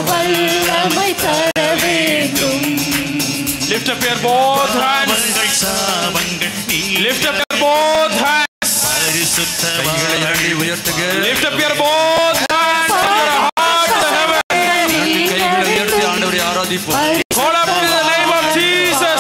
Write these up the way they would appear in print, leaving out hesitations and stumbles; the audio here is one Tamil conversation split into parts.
வல்லமை தர வேண்டும். Lift up your both hands. Lift up your both hands. Lift up your both hands and your heart to heaven. Call up to the name of Jesus.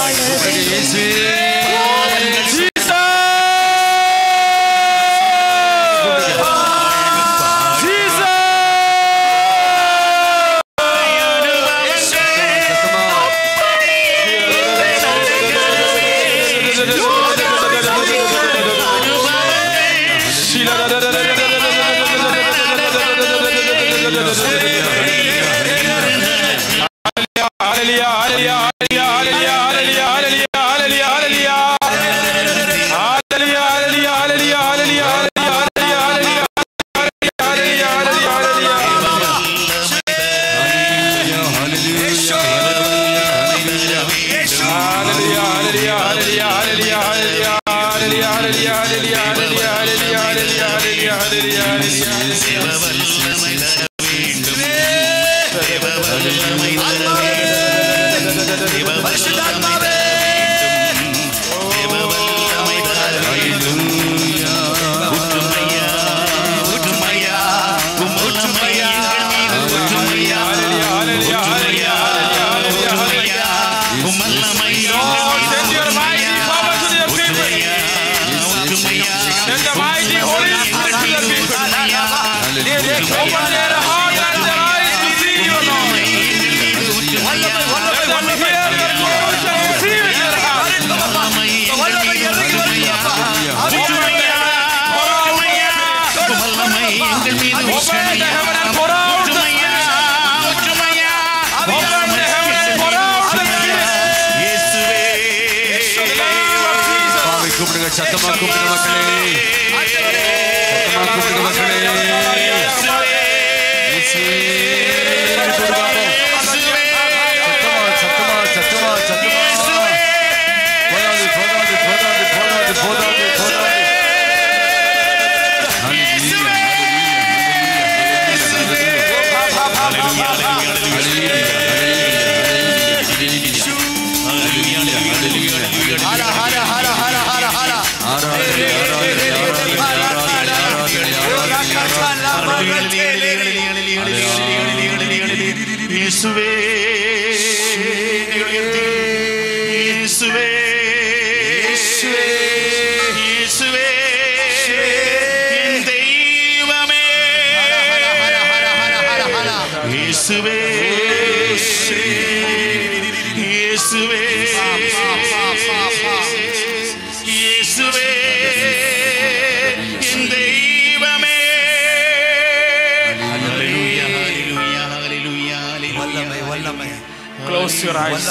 Close your eyes.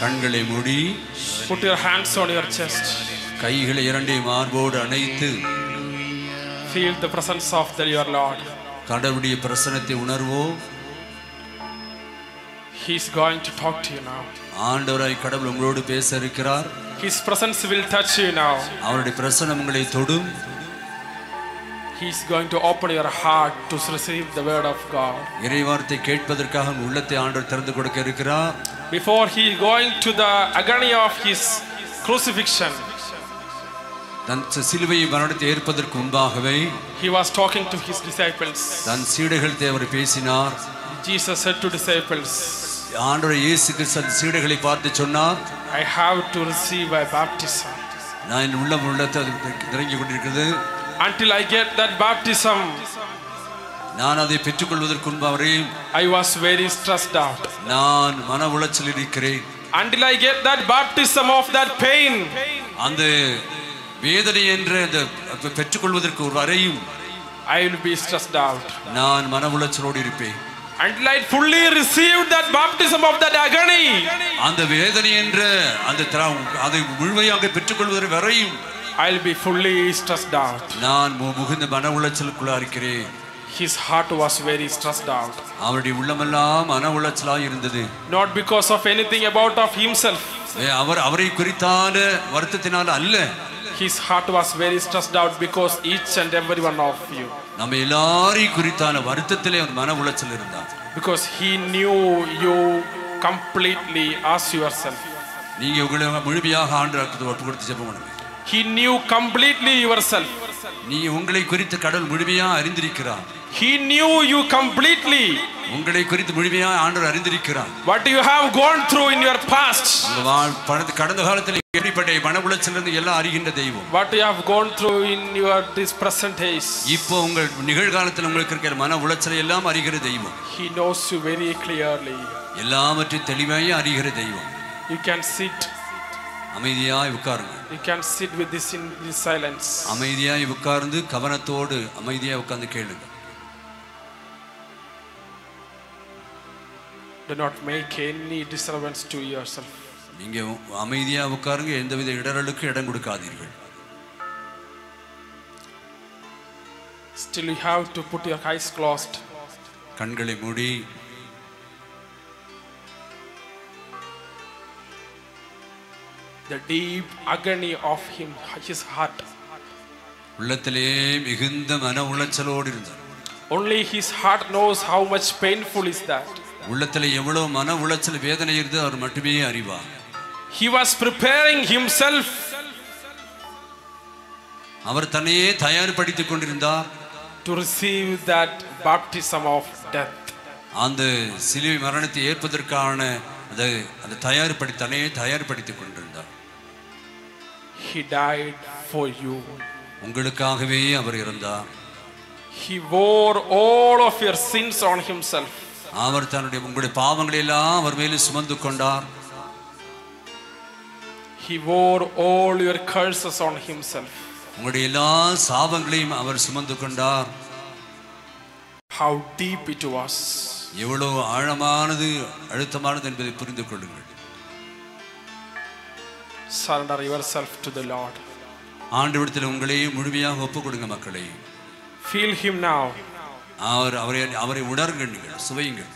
கண்களை மூடி. Put your hands on your chest. கைகளை இரண்டையும் மார்போடு அணைத்து. Feel the presence of your Lord. கடவுளுடைய பிரசன்னத்தை உணர்வோம். He is going to talk to you now. ஆண்டவராய் கடவுள் உங்களோடு பேச இருக்கிறார். His presence will touch you now. அவருடைய பிரசன்னம் உங்களை தொடும். He is going to open your heart to receive the word of God. இறைவார்த்தை கேட்பதற்காக உங்கள் உள்ளத்தை ஆண்டவர் திறந்து கொடுக்க இருக்கிறார். Before he is going to the agony of his crucifixion, தன் சிலுவை மரணத்தை ஏற்பதற்கு முன்பாகவே he was talking to his disciples. தன் சீடர்களுக்கு அவர் பேசினார். Jesus said to disciples, ஆண்டவர் இயேசு கிறிஸ்து சீடர்களை பார்த்து சொன்னார், I have to receive a baptism. நான் என் உள்ளத்தை இறங்கி கொண்டிருக்கிறது. Until I get that baptism, நான் அதை பெற்றுக்கொள்வதற்கு முன்பாக I was very stressed out. நான் மன உளைச்சல் இருக்கிறேன். Until I get that baptism of that pain, அந்த வேதனை என்ற அந்த பெற்றுக்கொள்வதற்கு ஒரு வரையும் I will be stressed out. நான் மன உளைச்சலோடு இருப்பேன். Until I fully received that baptism of that agony, அந்த வேதனை என்ற அந்த அதை முழுமையாக பெற்றுக்கொள்வதற்கு வரையும் I will be fully stressed out. நான் மிகுந்த மன உளைச்சலுக்குள்ளா இருக்கிறேன். His heart was very stressed out. அவருடைய உள்ளமெல்லாம் மன உளைச்சலாக இருந்தது. Not because of anything about of himself. அவரை குறித்தான வருத்தத்தினால அல்ல. His heart was very stressed out because each and every one of you. நம்ம எல்லாரையும் குறித்தான வருத்தத்திலே ஒரு மன உளைச்சல் இருந்தார். Because he knew you completely as yourself. நீங்க உங்களை முழுமையாக ஆண்டவருக்கு ஒப்பு கொடுத்து ஜெபம் பண்ணுங்க. He knew completely yourself. நீங்க உங்களை குறித்து கடவுள் முழுமையாக அறிந்திருக்கிறார். He knew you completely. உங்களை குறித்து முழுமையாக ஆண்டவர் அறிந்திருக்கிறார். What you have gone through in your past. கடந்த காலத்தில் எப்படிப்பட்ட மன உளைச்சலிருந்து எல்லாம் அறிகின்ற தெய்வம். What you have gone through in your this present days. இப்போ உங்கள் நிகழ்காலத்தில் உங்களுக்கு இருக்கிற மன உளைச்சலை எல்லாம் அறிகிற தெய்வம். He knows you very clearly. எல்லாவற்றையும் தெளிவாக அறிகிற தெய்வம். You can sit. அமைதியாய் உட்காருங்க. You can sit with this in this silence. அமைதியாய் உட்கார்ந்து கவனத்தோடு அமைதியாய் உட்கார்ந்து கேளுங்க. Do not make any disturbance to yourself. நீங்க அமைதியா உட்காருங்க, எந்தவித இடரலுக்கு இடம் கொடுக்காதீர்கள். Still you have to put your eyes closed. கண்களை மூடி the deep agony of his heart. உள்ளத்திலே மிகுந்த மன உளைச்சலோடு இருந்தார். Only his heart knows how much painful is that. உள்ளத்திலே எவ்வளவு மன உளைச்சல் வேதனை இருந்து அவர் மட்டுமே அறிவார். He was preparing himself. அவர் தன்னையே தயார்படுத்திக் கொண்டிருந்தார். To receive that baptism of death. அந்த சிலுவை மரணத்தை ஏற்பதற்கான அந்த தன்னையே தயார்படுத்திக் கொண்டிருந்தார். He died for you. உங்களுக்காகவே அவர் இறந்தார். He bore all of your sins on himself. அவர் தன்னுடைய உங்களுடைய பாவங்களை எல்லாம் அவர் மேலே சுமந்து கொண்டார். He bore all your curses on himself. உங்களுடைய எல்லா சாபங்களையும் அவர் சுமந்து கொண்டார். How deep it was. எவ்வளவு ஆழமானது அழுத்தமானது என்பதை புரிந்து கொள்ளுங்கள். Surrender yourself to the Lord. ஆண்டவரிடத்தில் உங்களை முழுமையாக ஒப்புக் கொடுங்க மக்களே. Feel him now. அவரை உணருங்கள், நீங்கள் சுவையுங்கள்.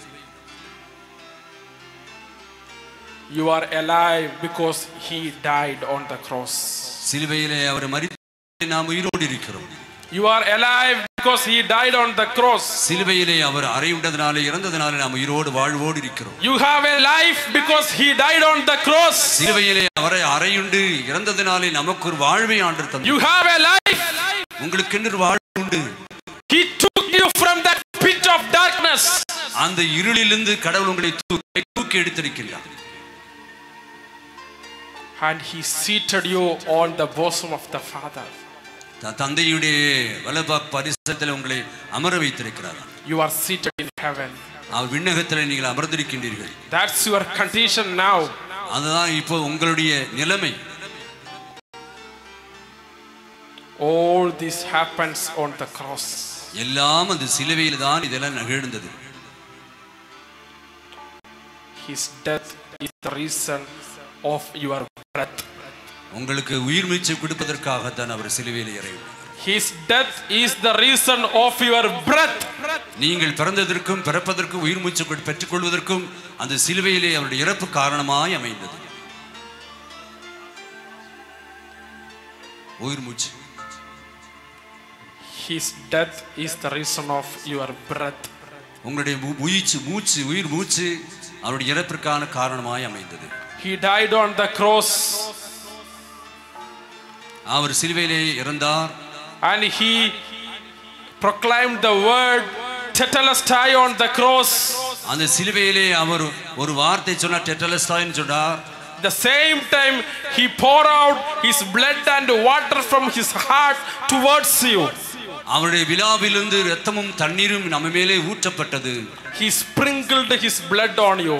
You are alive because he died on the cross. சிலுவையிலே அவர் மரித்து நாம் உயிரோடு இருக்கிறோம். You are alive because he died on the cross. சிலுவையிலே அவர் அறையுண்டதனாலே இறந்ததனாலே நாம் உயிரோடு வாழ்வோடு இருக்கிறோம். You have a life because he died on the cross. சிலுவையிலே அவரை அறையுண்டு இறந்ததனாலே நமக்கு ஒரு வாழ்வை ஆண்டவர் தந்தார். You have a life. உங்களுக்கு என்று வாழ்வு உண்டு. He took you from that pit of darkness. அந்த இருளிலிருந்து கடவுள் உங்களை தூக்கி எடுத்திருக்கிறார். And he seated you on the bosom of the Father. தந்தையுடைய வலது பரிசத்தில் உங்களை அமர வைத்திருக்கிறார். You are seated in heaven. அவர் விண்ணகத்தில் நீங்கள் அமர்ந்திருக்கின்றீர்கள். That's your condition now. அதுதான் இப்போ உங்களுடைய நிலைமை. All this happens on the cross. எல்லாம் அந்த சிலுவையில் தான் இதெல்லாம் நிகழ்ந்தது. His death is the reason of your breath. உங்களுக்கு உயிர் மூச்சு கொடுப்பதற்காக தான் அவர் சிலுவையில் இறங்கினார். His death is the reason of your breath. நீங்கள் பிறந்ததற்கும் பிறப்பதற்கும் உயிர் மூச்சு பெற்றுக் கொள்வதற்கும் அந்த சிலுவையிலே அவருடைய இறப்பு காரணமாய் அமைந்தது. உயிர் மூச்சு. His death is the reason of your breath. உங்களுடைய உயிர் மூச்சு அவருடைய இறப்பிற்கான காரணமாய் அமைந்தது. He died on the cross. அவர் சிலுவையிலே இறந்தார். And he proclaimed the word tetelestai on the cross. அந்த சிலுவையிலே அவர் ஒரு வார்த்தை சொன்னார், tetelestai சொன்னார். The same time he poured out his blood and water from his heart towards you. அவருடைய விலாவிலிருந்து இரத்தமும் தண்ணீரும் நம்ம மேலே ஊற்றப்பட்டது. He sprinkled his blood on you.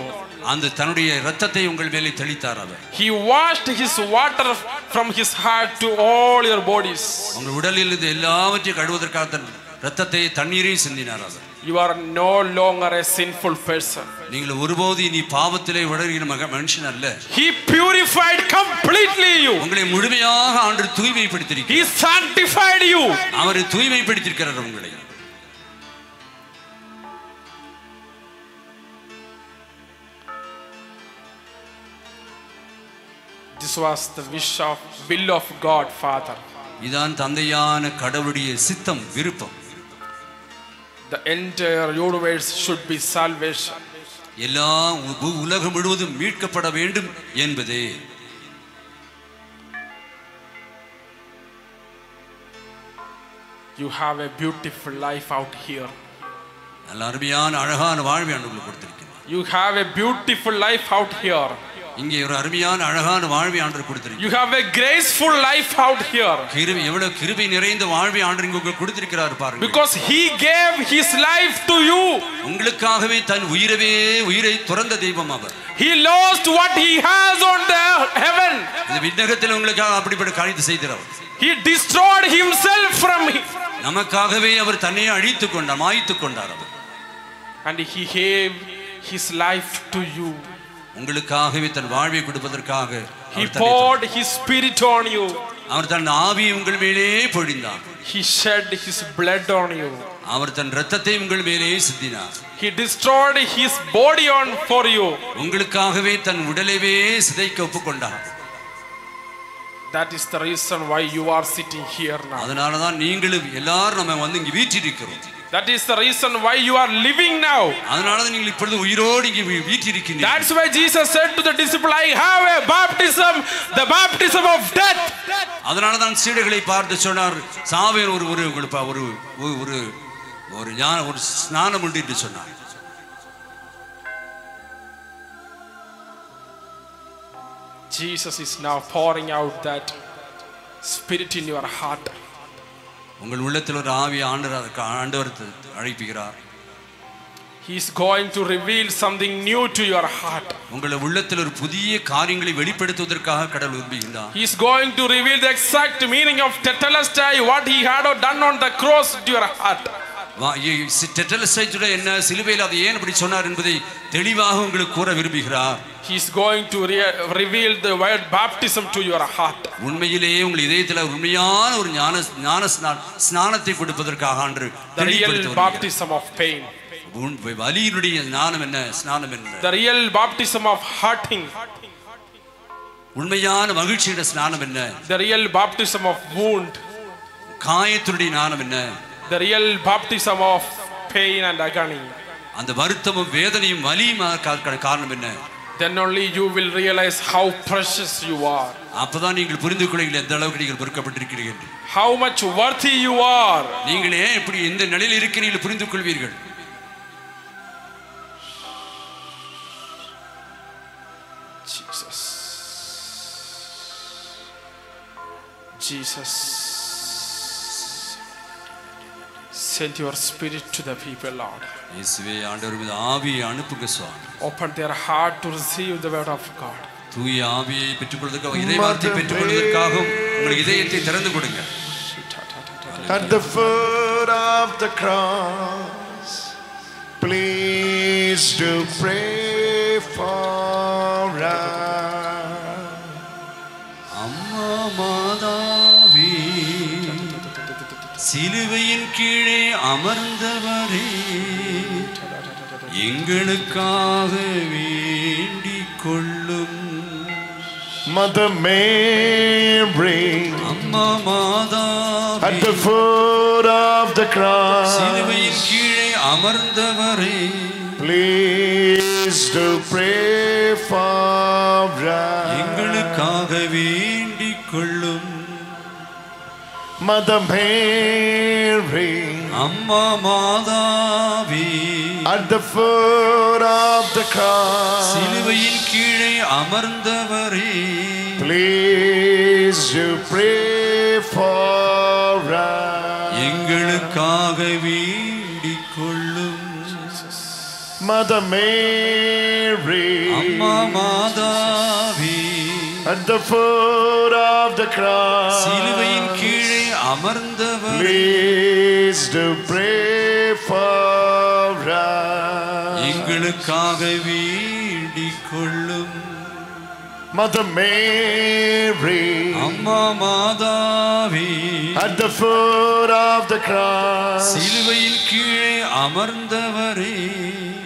அந்த தன்னுடைய இரத்தத்தை உங்கள் மேலே தெளித்தார் அவர். He washed his water from his heart to all your bodies. உங்கள் உடலில் இருந்து எல்லாவற்றையும் கழுவுவதற்காக தன் இரத்தத்தை தண்ணீரை சிந்தினார் அவர். You are no longer a sinful person. நீங்கள் ஒருபோது நீ பாவத்திலே உடறுகிற மனுஷன் அல்ல. He purified completely you. உங்களை முழுமையாக ஆண்டவர் தூய்மைப்படுத்தியிருக்கிறார். He sanctified you. அவர் தூய்மைப்படுத்தியிருக்கிறார் உங்களை. This was the will of God, Father. இதான் தந்தையான கடவுளுடைய சித்தம், விருப்பம். The entire universe should be salvation. எல்லா உலகம் முழுவதும் மீட்கப்பட வேண்டும் என்பதே. You have a beautiful life out here. நல்ல அருமையான அழகான வாழ்வை ஆண்டவர் கொடுத்திருக்கிறார். You have a beautiful life out here. இங்கே ஒரு அருமையான அழகான வாழ்வை ஆண்டவர் கொடுத்திருக்கிறார். You have a graceful life out here. கிருபை, எவ்வளவு கிருபை நிறைந்த வாழ்வை ஆண்டவர் உங்களுக்கு கொடுத்திருக்கிறார் பாருங்க. Because he gave his life to you. உங்களுக்காகவே தன் உயிரை துறந்த தெய்வம் அவர். He lost what he has on the heaven. இந்த விண்ணகத்தில் உங்களுக்காக அப்படிப்பட்ட காரியத்தை செய்தார். He destroyed himself from நமக்காகவே அவர் தன்னை அழித்துக் கொண்டார், மாய்த்துக் கொண்டார் அவர். And he gave his life to you. உங்களுக்காகவே தன் வாழ்வை கொடுப்பதற்காக he poured his spirit on you. அவர் தன் ஆவியை உங்கள் மேலே பொழிந்தார். He shed his blood on you. அவர் தன் இரத்தத்தை உங்கள் மேலே சிந்தினார். He destroyed his body for you. உங்களுக்காகவே தன் உடலையே சிதைக்க ஒப்புக்கொண்டார். That is the reason why you are sitting here now. அதனால தான் நீங்களும் எல்லாரும் நம்ம வந்து இங்க வீற்றிருக்கிறோம். That is the reason why you are living now. அதனால தான் நீங்கள் இப்பொழுது உயிரோடு இங்கே வீற்றிருக்கிறீர்கள். That's why Jesus said to the disciple, I have a baptism, the baptism of death. அதனால தான் சீடர்களை பார்த்து சொன்னார், சாவேன் ஒரு ஒரு ஒரு ஒரு ஒரு ஸ்நானம் உண்டு என்று சொன்னார். Jesus is now pouring out that spirit in your heart. உங்கள் உள்ளத்தில் ஒரு ஆவியை ஆண்டவர் அழைப்புகிறார். He is going to reveal something new to your heart. உங்கள் உள்ளத்தில் ஒரு புதிய காரியங்களை வெளிப்படுத்துவதற்காக கடவுள் விரும்புகிறார். He is going to reveal the exact meaning of tetelestai, what he had done on the cross to your heart. டெட்டலஸ்டாய் என்ன, சிலுவையில் அதை ஏன் அப்படி சொன்னார் என்பதை தெளிவாக உங்களுக்கு கூற விரும்புகிறார். He is going to reveal the word baptism to your heart. உண்மையிலேயே உங்கள் இதயத்தில் உண்மையான ஒரு ஞான ஸ்நானத்தை கொடுப்பதற்காக ஆண்டு the real baptism of pain. வலியினுடைய ஞானம் என்ன, ஸ்நானம் என்ன. The real baptism of hurting. உண்மையான மகிழ்ச்சியுடைய ஸ்நானம் என்ன. The real baptism of wound. காயத்தினுடைய ஞானம் என்ன. The real baptism of pain and agony. அந்த வருத்தமும் வேதனையும் வலியும் காரணம் என்ன. Then only you will realize how precious you are. அப்பதான் நீங்கள் புரிந்து கொள்வீர்கள் எந்த அளவுக்கு நீங்கள் பொறுக்கப்பட்டிருக்கிறீர்கள். How much worthy you are. நீங்கள் ஏன் இப்படி இந்த நிலையில் இருக்கிறீர்கள் புரிந்து கொள்வீர்கள். Jesus, send your spirit to the people, Lord. இயேசுவே, ஆண்டவர் மீது ஆவியை அனுப்புங்க சுவாமி. Open their heart to receive the word of God. தூய ஆவியை பெற்றுக்கொள்வதற்காக, இறை வார்த்தையை பெற்றுக்கொள்வதற்காக உங்கள் இதயத்தை திறந்து கொடுங்க. At the foot of the cross, please do pray for us. அம்மா மாதாவே, சிலுவையின் கீழே அமர்ந்தவரே, எங்களுக்காக வேண்டிக் கொள்ளும். Mother Mary, அம்மா மாதாவே, at the foot of the cross, சிலுவையின் கீழே அமர்ந்தவரே, please do pray for us. எங்களுக்காக வேண்டிக் கொள்ளும். Mother Mary, அம்மா மாதாவே, at the foot of the cross, சிலுவையின் கீழே அமர்ந்தவரே, please do pray for us. எங்களுக்காக வேண்டிக் கொள்ளும். Mother Mary, அம்மா மாதாவே, at the foot of the cross, சிலுவையின் கீழே அமர்ந்தவரே, please do pray for us. எங்களுக்காக வேண்டிக் கொள்ளும். Mother Mary, அம்மா மாதாவே, at the foot of the cross, சிலுவையின் கீழே அமர்ந்தவரே,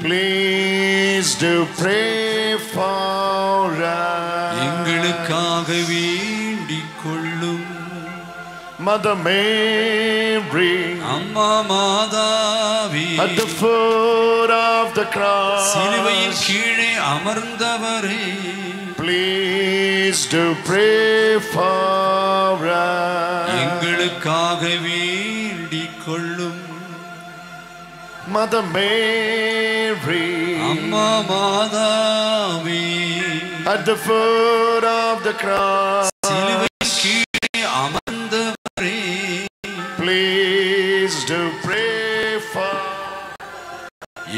please do pray for us. எங்களுக்காக எங்களுக்காக வேண்டிக் கொள்ளும். Mother Mary, அம்மா மாதாவே, at the foot of the cross, சிலுவையின் கீழே அமர்ந்தவரே, please do pray for us. எங்களுக்காக வேண்டிக் கொள்ளும். Mother Mary, அம்மா மாதாவே, at the foot of the cross, சிலுவையின் கீழே அமர்ந்தவரே, please do pray for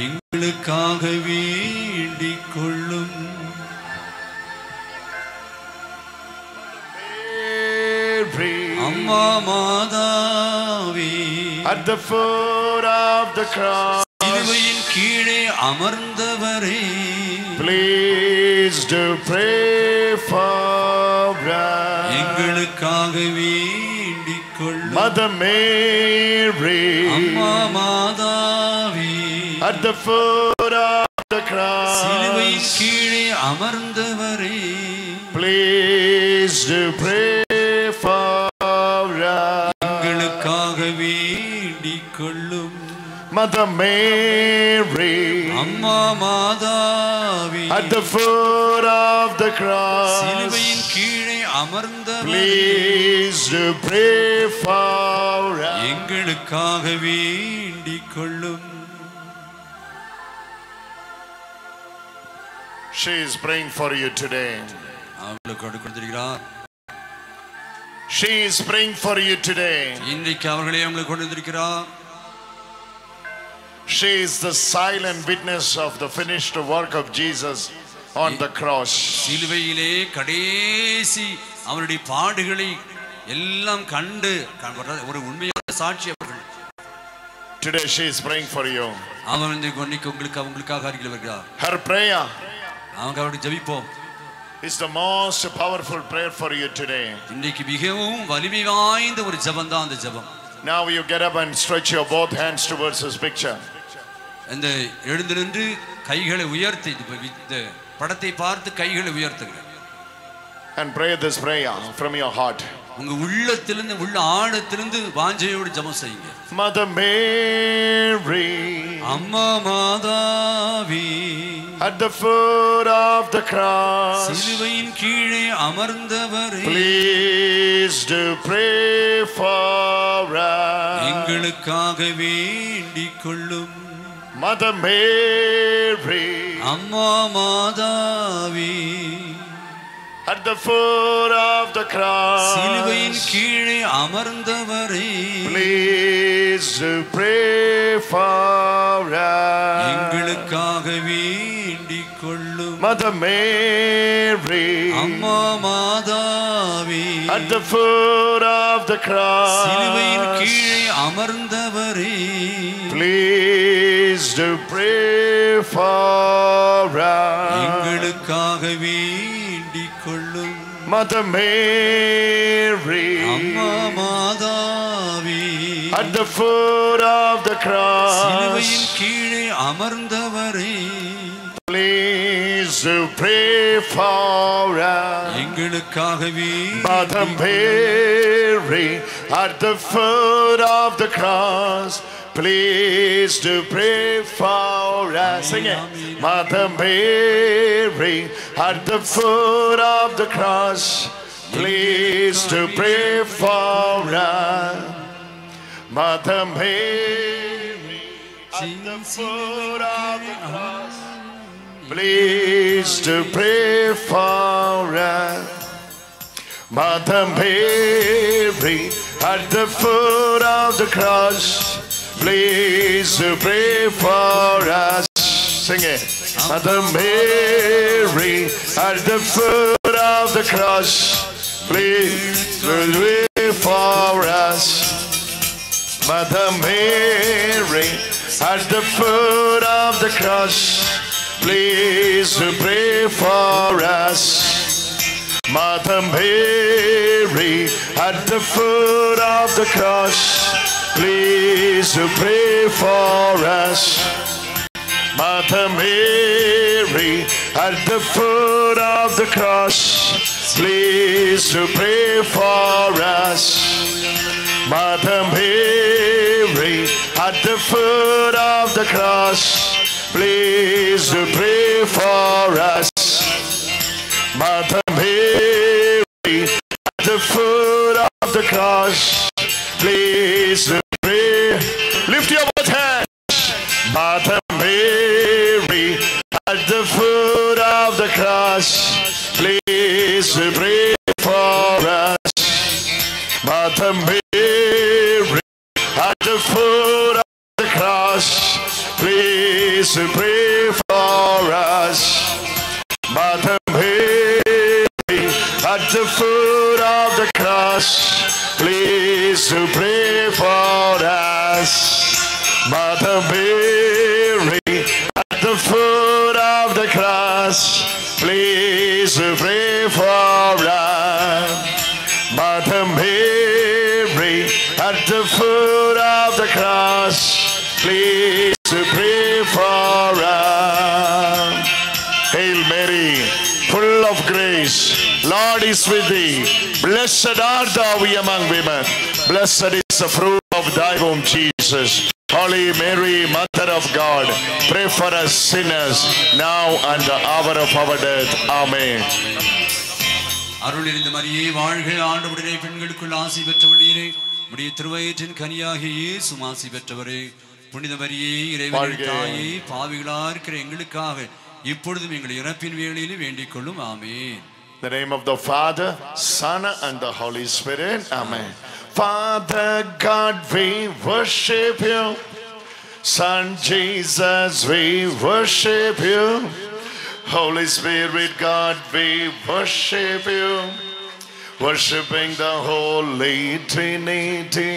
எங்களுக்காக வேண்டிக் கொள்ளும். Mary, அம்மா மாதாவே, at the foot of the cross, சிலுவையின் கீழே அமர்ந்தவரே, please do pray for us. எங்களுக்காக வேண்டிக் கொள்ளும். Mother Mary, அம்மா மாதாவே, at the foot of the cross, சிலுவையின் கீழே அமர்ந்தவரே, please do pray for us. எங்களுக்காக வேண்டிக் கொள்ளும். Mother Mary, அம்மா மாதாவே, at the foot of the cross, சிலுவையின் கீழே அமர்ந்தவரே, please do pray for us. எங்களுக்காக வேண்டிக் கொள்ளும். She is praying for you today. அவர்களுக்கு கொடுத்திருக்கிறார். She is praying for you today. இன்றைக்கு அவர்களே அவங்களுக்கு கொடுத்திருக்கிறார். She is the silent witness of the finished work of Jesus on the cross. சிலுவையிலே கடைசி அவருடைய பாடுகளை எல்லாம் கண்டு ஒரு உண்மையான சாட்சி அவர்கள். Today she is praying for you. அவர் இன்னைக்கு அவங்களுக்காக அருகில் வருகிறார். Her prayer அவங்க அவருக்கு ஜெபிப்போம். is the most powerful prayer for you today. இன்றைக்கு மிகவும் வலிமை வாய்ந்த ஒரு ஜெபம் தான் அந்த ஜெபம். Now you get up and stretch your both hands towards this picture. அந்த எழுந்து நின்று கைகளை உயர்த்தி இந்த படத்தை பார்த்து கைகளை உயர்த்துங்க. And pray this prayer from your heart. உங்க உள்ளத்திலிருந்து உள்ள ஆழத்திலிருந்து வாஞ்சையோடு ஜெபம் செய்யுங்க. Mother Mary, அம்மா மாதாவே, at the foot of the cross, சிலுவையின் கீழே அமர்ந்தவரே, please do pray for us. எங்களுக்காக வேண்டிக் கொள்ளும். Mother Mary, அம்மா மாதாவே, at the foot of the cross, சிலுவையின் கீழே அமர்ந்தவரே, please do pray for us. எங்களுக்காக வேண்டிக் கொள்ளும். Mother Mary, அம்மா மாதாவே, at the foot of the cross, சிலுவையின் கீழே அமர்ந்தவரே, please do pray for us. எங்களுக்காக வேண்டிக் கொள்ளும். Mother Mary, அம்மா மாதாவே, at the foot of the cross, சிலுவையின் கீழே அமர்ந்தவரே, please do pray for us. எங்களுக்காக Mother Mary, at the foot of the cross, please do pray for us. Sing it. Mother Mary, at the foot of the cross, please do pray for us. Mother Mary, at the foot of the cross, please do pray for us. Mother Mary, at the foot of the cross, please do pray for us. Sing it. Mother Mary, at the foot of the cross, please do pray for us. Mother Mary, at the foot of the cross, please do pray for us. Mother Mary, at the foot of the cross, please do pray for us. Mother Mary, at the foot of the cross, please to pray for us. Mother Mary, at the foot of the cross, please to pray for us. Mother Mary, at the foot of the cross, please to pray. Lift your both hands. Mother Mary, at the foot of the cross, please to pray for us. Mother Mary, at the foot of the cross, please to pray for us. Mother Mary, at the foot of the cross, please to pray for us. Mother Mary, at the foot of the cross, please to pray for us. Mother Mary, at the foot of the cross, please to pray for us. Hail Mary, full of grace, Lord is with thee. Blessed art thou among women. Blessed is the fruit of thy womb, Jesus. Holy Mary, Mother of God, pray for us sinners, now and the hour of our death. Amen. அருளிருந்த மரியே வாழ்க, ஆண்டவருடைய பெண்களுக்குள் ஆசி பெற்றவளே, உம்முடைய திருவயிற்றின் கனியாகிய இயேசுவும் ஆசி பெற்றவரே. புனித மரியே, இறைவனின் தாயே, பாவிகளாக இருக்கிற எங்களுக்காக இப்பொழுதும் எங்கள் இறப்பின் வேளையில் வேண்டிக் கொள்ளும். ஆமென். In the name of the Father, Son, and the Holy Spirit. Amen. Father God, we worship you. Son Jesus, we worship you. Holy Spirit God, we worship you. Worshipping the Holy Trinity.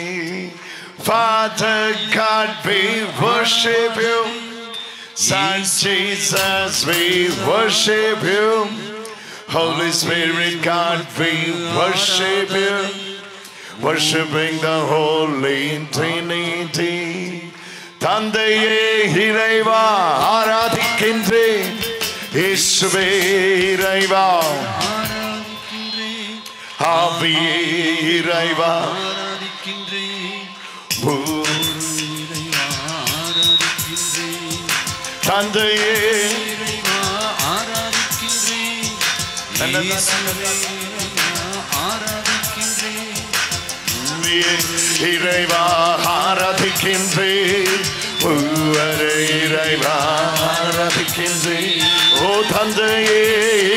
Father God, we worship you. Son Jesus, we worship you. Holy Spirit God, we worship you. Worshipping the Holy Trinity. Tandaye Iraiva Aradhikinre, Yeshuve Iraiva Aviye Iraiva Tandaye Iraiva Aradhikinre, Iraiva Aradhikinre, O Tandaye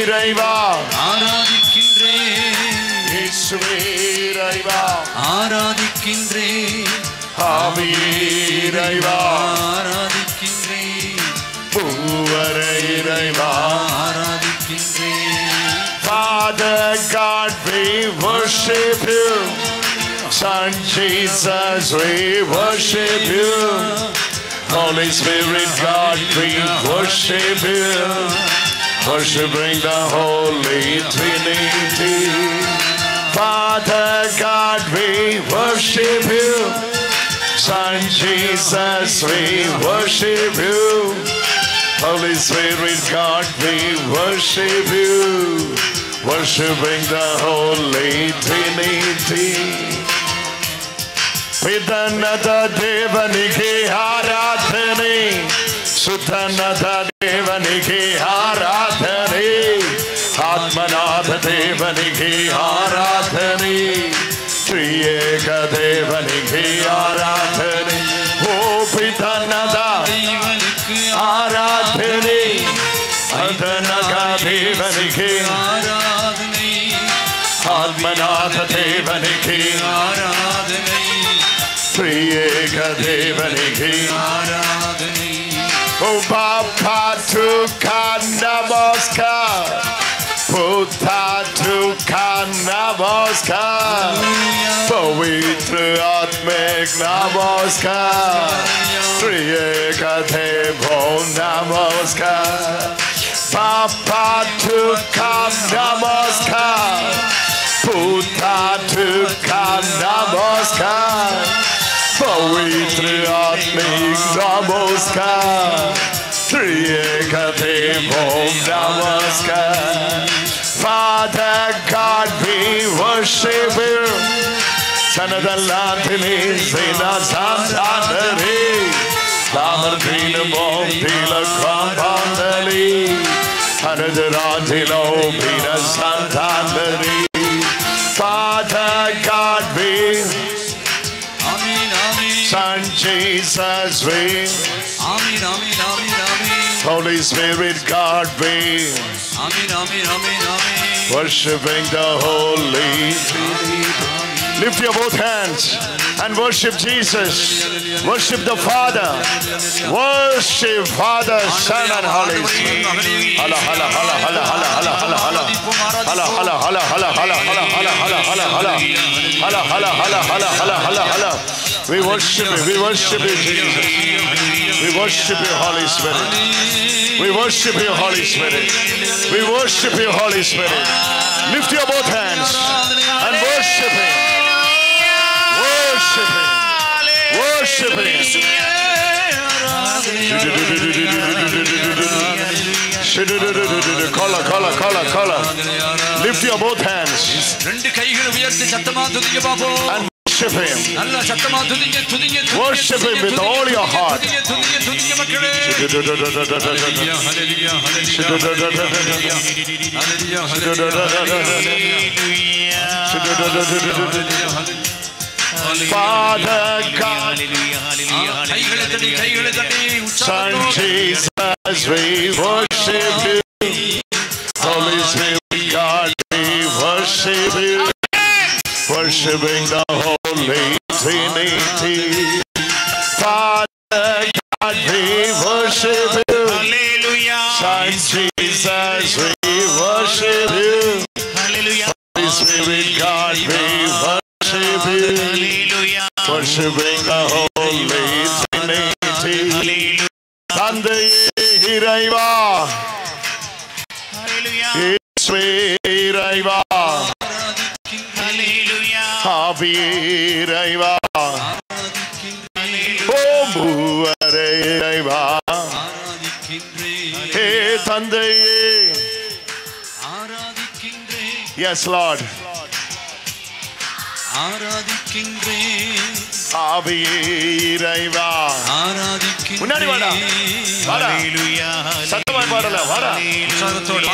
Iraiva ஆராதிக்கின்றே, Yeshuve Iraiva ஆராதிக்கின்றே, Aviye Iraiva ஆராதிக்கின்றே, Iraiva ஆராதிக்கின்றே. Father God, we worship you. Son Jesus, we worship you. Holy Spirit God, we worship you. Worshipping the Holy Trinity. Father God, we worship you. Son Jesus, we worship you. Holy Spirit God, we worship you. Worshipping the Holy Trinity. Pidanada Devanike Aradhane, Suttanada Devanike Aradhane, Atmanada Devanike Aradhane, Triyeka Devanike Aradhane, O Pidanada Aradhane, Adanaga Devanike ஆராதனை, Atmanada Devanike ஆராதனை, Triyeka Devanike ஆராதனை. O Baba Tuka Namaskar, Buddha Tuka Namaskar, Pavitra Atmik Namaskar, Triyeka Devo Namaskar, Baba Tuka Namaskar, Buddha Tuka Namaskar, Pavitra Atmik Namaskar, Triyeka Devo Namaskar. Father God, we worship you. Sanadalatini Zena Santadari Lamartina Montila Kwambandali Anadarantilo Pina Santadari. Father God, we Son Jesus, we Holy Spirit, God, we worshiping the Holy Trinity. Lift your both hands and worship Jesus. Worship the Father. Worship Father, Son, and Holy Spirit. Hala hala hala hala hala hala hala hala hala hala hala hala hala hala hala hala hala hala hala hala. We worship you. We worship you, Jesus. We worship you, Holy Spirit. We worship you, Holy Spirit. We worship you, Holy Spirit. Lift your both hands and worship Him. Worship Him. Worship Him. Kala. Lift your both hands and worship Him. Worship Him with all your heart. Father God, Son Jesus, we worship you. Holy Spirit, God, we worship you. Worshiping the Holy Trinity. Father God, we worship you. Son Jesus, we worship you. Holy Spirit, God, we worship you. Worshiping the Holy Trinity. Tandaiye Iraiva, Yeswe Iraiva, Aviye Iraiva, Omuare Iraiva, Hey Tandaiye. Yes, Lord. ஆவியே இறைவா முன்னாடி வாடா வாடா சத்தமா பாடல வாடா சத்தத்தோட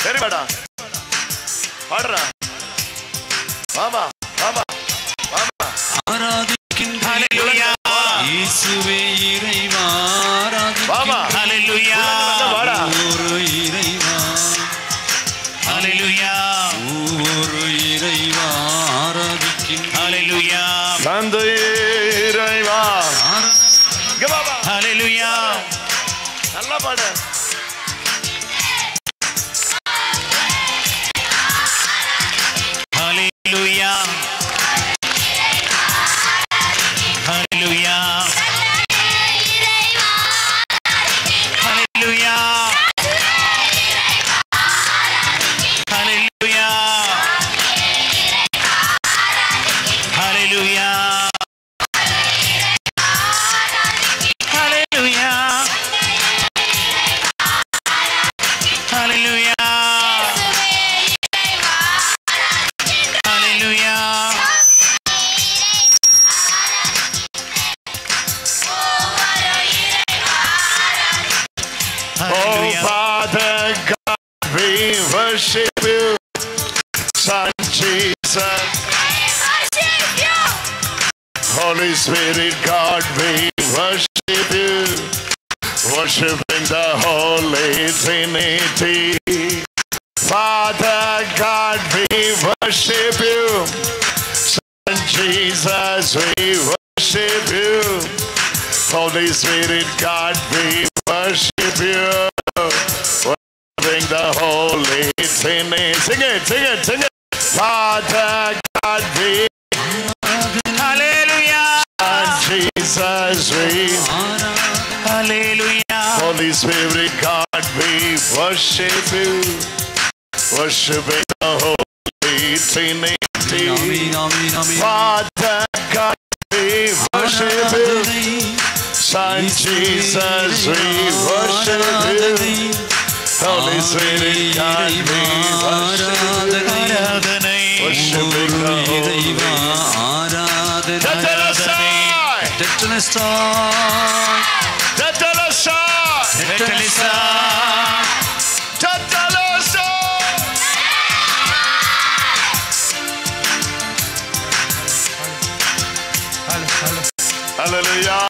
சரி வாடா பாடுறா வாமா வாமா வாமா ஆராதிக்கின்றேன் இயேசுவே இறைவா வாமா ஹalleluya வாடா ஒரு இறைவா ஹalleluya ஒரு இறைவா Hallelujah. Tandaiye Iraiva. Hallelujah. Nalla paadu. Hallelujah. Hallelujah. Hallelujah. Worship you, Son Jesus. Holy Spirit, God, we worship you. Worshiping the Holy Trinity. Father God, we worship you. Son Jesus, we worship you. Holy Spirit, God, we worship you. Worshiping the Holy Trinity. Sing it, sing it, sing it. Father God, we Hallelujah. Son Jesus, we Hallelujah. Holy Spirit, God, we worship you. Worshiping the Holy Trinity. Father God, we worship you. Son Jesus, we worship you. Holy Spirit, God, we worship you. Worshiping the Holy. Tetelestai. Tetelestai. Tetelestai. Tetelestai. Hallelujah.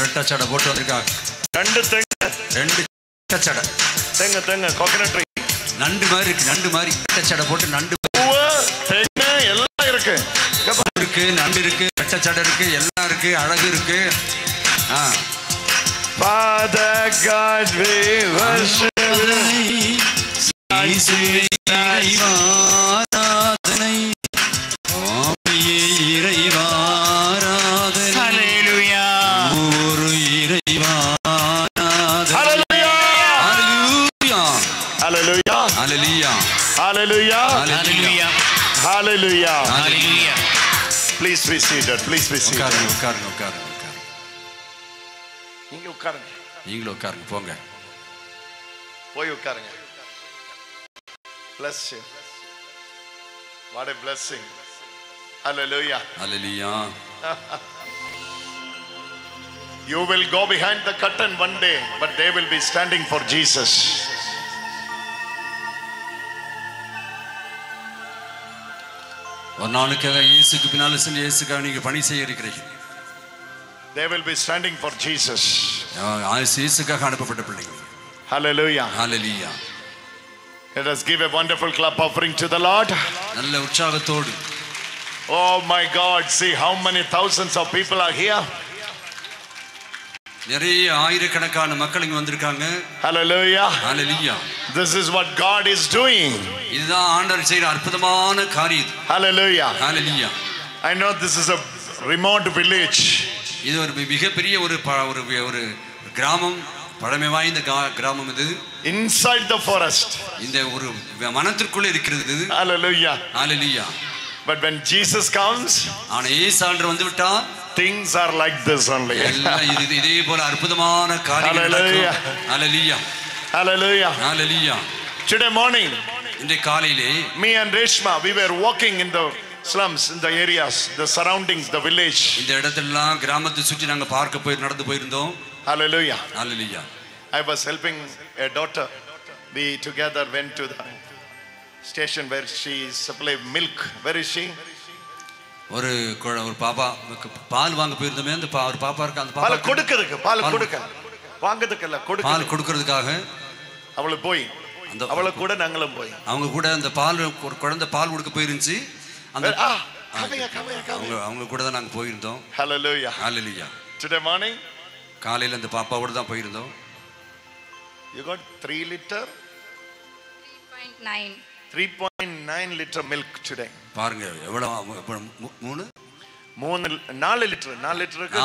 ரெட்டச்சடை போட்டு வந்திருக்காங்க. ரெண்டு தெங்க கோகனட் ட்ரீ நண்டு மாதிரி இருக்கு. நண்டு மாதிரி ரெட்டச்சடை போட்டு நண்டு தெங்க எல்லாம் இருக்கு. இருக்கு நண்டு இருக்கு, ரெட்டச்சடை இருக்கு, எல்லாம் இருக்கு, அழகு இருக்கு. Father God, we worship you. Hallelujah. Hallelujah. Please be seated. Please be seated. உட்காருங்க. நீங்க உட்காருங்க. நீங்களும் உட்காருங்க. போங்க. போய் உட்காருங்க. Bless you. What a blessing. Hallelujah. Hallelujah. You will go behind the curtain one day, but they will be standing for Jesus. ஒரு நாளுக்காக இயேசுக்கு பின்னால சென்று இயேசுக்காக நீங்க பணி செய்ய இருக்கிறீங்க. They will be standing for Jesus. இயேசுக்காக அனுப்பப்பட்ட பிள்ளைகள். Hallelujah. Hallelujah. Let us give a wonderful clap offering to the Lord. நல்ல உற்சாகத்தோடு. Oh my God, see how many thousands of people are here. நிறைய ஆயிரக்கணக்கான மக்கள் இங்க வந்திருக்காங்க. Hallelujah. Hallelujah. This is what God is doing. இதுதான் ஆண்டவர் செய்யற அற்புதமான காரியம். Hallelujah. Hallelujah. I know this is a remote village. இது ஒரு மிகப்பெரிய ஒரு கிராமம், பழமை வாய்ந்த கிராமம் இது. Inside the forest. இந்த ஒரு வனத்திற்குள்ள இருக்கிறது. Hallelujah. Hallelujah. But when Jesus comes, ஆனா இயேசு ஆண்டவர் வந்து விட்டா things are like this only. இதே போல அற்புதமான காரியங்கள் நடக்கும். Hallelujah. Hallelujah. Hallelujah. Today morning, இந்த காலையிலே me and Reshma, we were walking in the slums, in the areas, the surroundings, the village. இந்த இடத்தெல்லாம் கிராமத்தை சுற்றி நாங்க பார்க்க நடந்து போயிருந்தோம். Hallelujah. Hallelujah. I was helping a daughter. We together went to the station where she supplied milk. Where is she? ஒரு பாப்பா பால் வாங்க போயிருந்தோமே. அந்த ஒரு பாப்பா இருக்கு. அந்த பால் கொடுக்கிறதுக்கு, பால் கொடுக்க வாங்கிறதுக்கு இல்ல, பால் கொடுக்கிறதுக்காக அவளுக்கு போய் அவளை கூட நாங்களும் போய் அவங்க கூட அந்த பால் ஒரு குழந்தை பால் கொடுக்க போயிருந்துச்சு. அந்த அவங்க கூட தான் நாங்க போயிருந்தோம். Hallelujah. ஹalleluya. Today morning காலையில அந்த பாப்பாவோட தான் போயிருந்தோம். you got 3 liter 3.9 3.9 liter milk today. பாருங்க எவ்வளவு 4 லிட்டருக்கு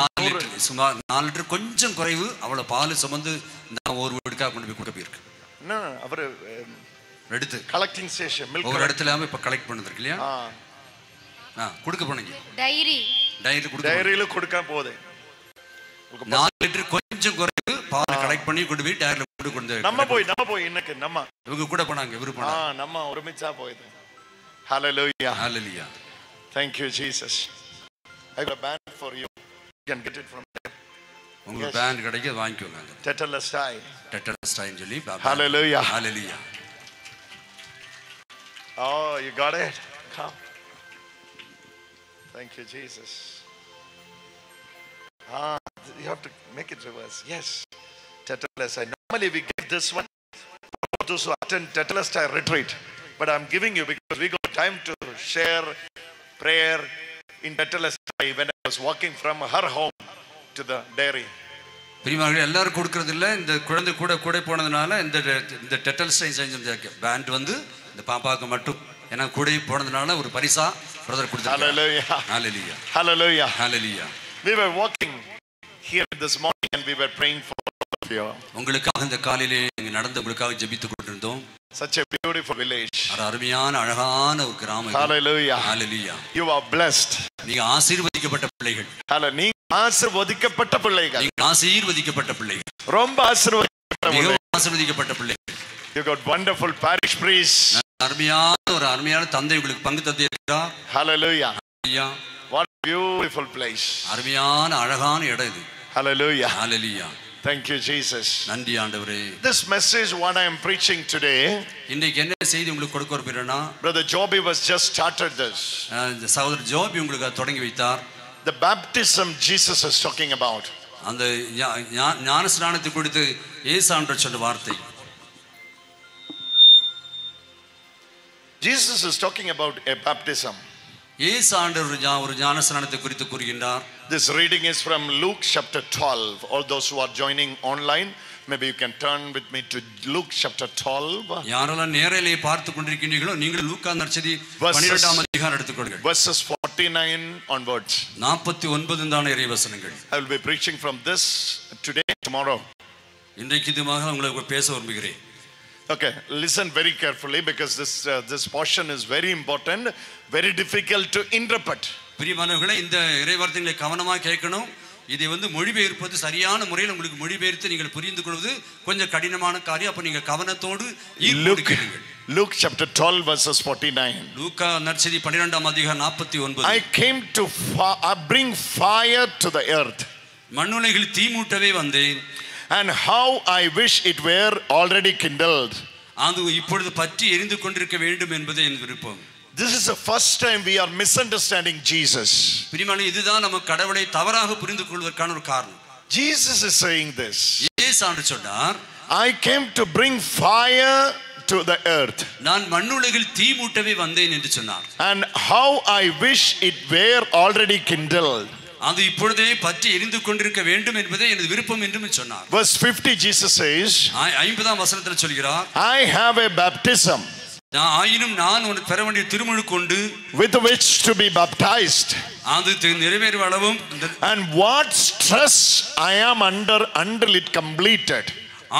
சுமார் 4 லிட்டர் கொஞ்சம் குறைவு. அவ்வளவு பால் சுமந்து நான் ஒரு வீடுக்காக கொண்டு போய் கொடுக்க போயிருக்கு. என்ன அவர் எடுத்து கலெக்டிங் ஸ்டேஷன் மில்க் ஒரு இடத்துல இப்ப கலெக்ட் பண்ணிருக்கு இல்லையா? கொடுக்க போனீங்க டைரியில கொடுக்க போதே 4 லிட்டர் கொஞ்சம் குறைவு பால் கலெக்ட் பண்ணி கொண்டு போய் டைரியில கொண்டு நம்ம போய் இன்னைக்கு இவங்க கூட போனாங்க. இவரு போனாங்க. நம்ம ஒருமிச்சா போயிது. Hallelujah. Hallelujah. Thank you Jesus. I got a band for you. You can get it from there. உங்க பேண்ட் கிடைக்க வாங்கிக்கோங்க. Tetelestai சொல்லி. Hallelujah. Hallelujah. Oh, you got it. Come. Thank you Jesus. You have to make it reverse. Yes. Tetelestai. Normally we get this one for those who attend Tetelestai retreat, but I'm giving you because we got time to share prayer in Tetelestai when I was walking from her home to the dairy. பிரியமானவர்களே, எல்லாரும் கொடுக்கிறது இல்ல. இந்த குழந்தை கூட போனதுனால இந்த டெட்டல்ஸ்டை செஞ்ச பேண்ட் வந்து இந்த பாப்பாவுக்கு மட்டும் ஏன்னா கூட போனதுனால ஒரு பரிசா பிரதர் கொடுத்தாங்க. Hallelujah. Hallelujah. Hallelujah. Hallelujah. We were walking here this morning and we were praying for you. உங்களுக்காக இந்த காலையிலே நடந்து உங்களுக்காக ஜெபித்துக் கொண்டிருந்தோம். Such a beautiful village. அருமையான அழகான ஒரு கிராமம். Hallelujah. Hallelujah. You are blessed. நீங்க ஆசீர்வதிக்கப்பட்ட பிள்ளைகள். Hallelujah. நீங்க ஆசீர்வதிக்கப்பட்ட பிள்ளைகள். நீங்க ஆசீர்வதிக்கப்பட்ட பிள்ளைகள். ரொம்ப ஆசீர்வதிக்கப்பட்ட பிள்ளைகள். You got wonderful parish priest. அருமையான தந்தை உங்களுக்கு பங்கு தந்தை இருக்கிறார். Hallelujah. Hallelujah. What a beautiful place. அருமையான அழகான இடம் இது. Hallelujah. Hallelujah. Thank you Jesus. நன்றி ஆண்டவரே. This message what I am preaching today, இன்னைக்கு என்ன செய்தி உங்களுக்கு கொடுக்க போறேன்னா, brother Joby was just started this. சகோதரர் ஜோபி உங்களுக்கு தொடங்கி வைத்தார். The baptism Jesus is talking about. அந்த ஞான ஸ்நானத்தை குறித்து இயேசு ஆண்டவர் சொன்ன வார்த்தை. Jesus is talking about a baptism. இயேசு ஆண்டவர் ஒரு ஞான ஸ்நானத்தை குறித்து கூறுகின்றார். This reading is from Luke chapter 12. All those who are joining online, maybe you can turn with me to Luke chapter 12. யாரெல்லாம் நேரலே பார்த்து கொண்டிருக்கிறீர்களோ நீங்கள் லூக்கா நற்செய்தி 12ஆம் அதிகாரம் எடுத்துக்கொள்ளுங்கள். Verses 49 onwards. 49 தான இறைவசனங்கள். I will be preaching from this today, tomorrow. இன்றைக்கு இதுமாக உங்களுக்கு பேச விரும்புகிறேன். Okay, listen very carefully because this portion is very important, very difficult to interpret. பிரியமானவர்களே, இந்த இறைவார்த்தைகளை கவனமாக கேட்கணும். இதை வந்து மொழிபெயர்ப்பது சரியான முறையில் உங்களுக்கு மொழிபெயர்த்து நீங்கள் புரிந்து கொள்வது கொஞ்சம் கடினமான காரியம். அப்ப நீங்க கவனத்தோடு Luke chapter 12 verses 49. லூக்கா நற்செய்தி 12ஆம் அதிகாரம் 49. I came to bring fire to the earth. மண்ணுலகில் தீ மூட்டவே வந்தேன். And how I wish it were already kindled. அது இப்பொழுது பற்றி எரிந்து கொண்டிருக்க வேண்டும் என்பதே என் விருப்பம். This is the first time we are misunderstanding Jesus. பிரியமானவர்களே, இதுதான் நம்ம கடவுளை தவறாக புரிந்து கொள்வதற்கான ஒரு காரணம். Jesus is saying this. இயேசு ஆண்டவர் சொன்னார், I came to bring fire to the earth. நான் மண்ணுலகில் தீ மூட்டவே வந்தேன் என்று சொன்னார். And how I wish it were already kindled. அது இப்பொழுதே பற்றி எரிந்து கொண்டிருக்க வேண்டும் என்பதே எனது விருப்பம் என்று சொன்னார். Verse 50 Jesus says, 50ஆம் வசனத்தில் சொல்கிறார், I have a baptism ஆயினும் நான் உனக்கு பெற வேண்டிய திருமுழுக்கு உண்டு, with which to be baptized. அது நிறைவேறும் அளவும் and what stress I am under until it completed.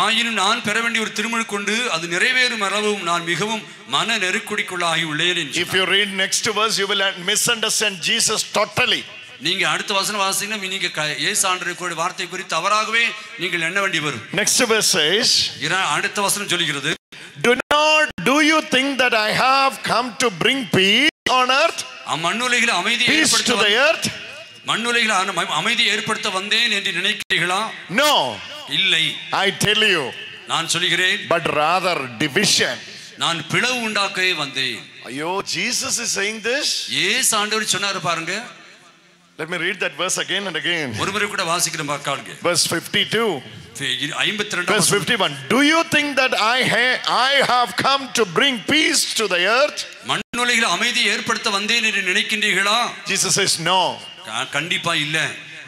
ஆயினும் நான் பெற வேண்டிய ஒரு திருமுழுக்கு உண்டு, அது நிறைவேறும் அளவும் நான் மிகவும் மன நெருக்கடிக்குள்ளாகி உள்ளேன் என்று. If you read next verse you will misunderstand Jesus totally. நீங்க அடுத்த வசனம் வாசிங்கன்னா நீங்க இயேசு ஆண்டவருடைய வார்த்தை குறித்து தவறாகவே நீங்கள் எண்ண வேண்டி வரும். Next verse says, அடுத்த வசனம் சொல்கிறது, do you think that I have come to bring peace on earth? மண்ணுலகில் அமைதியை ஏற்படுத்த to the earth? மண்ணுலகில் அமைதியை ஏற்படுத்த வந்தேன் என்று நினைக்கிறீர்களா? No. இல்லை. I tell you, நான் சொல்கிறேன், but rather division. நான் பிளவு உண்டாக்கவே வந்தேன். ஐயோ, Jesus is saying this. இயேசு ஆண்டவர் சொன்னாரு பாருங்க. Let me read that verse again and again. ஒருமுறை கூட வாசிக்கிறேன் பாருங்க. Verse 52. 52. Verse 51. Do you think that I have come to bring peace to the earth? உலகில் அமைதி ஏற்படுத்த வந்தேன் என்று நினைக்கின்றீர்களா? Jesus says no. கண்டிப்பா இல்ல.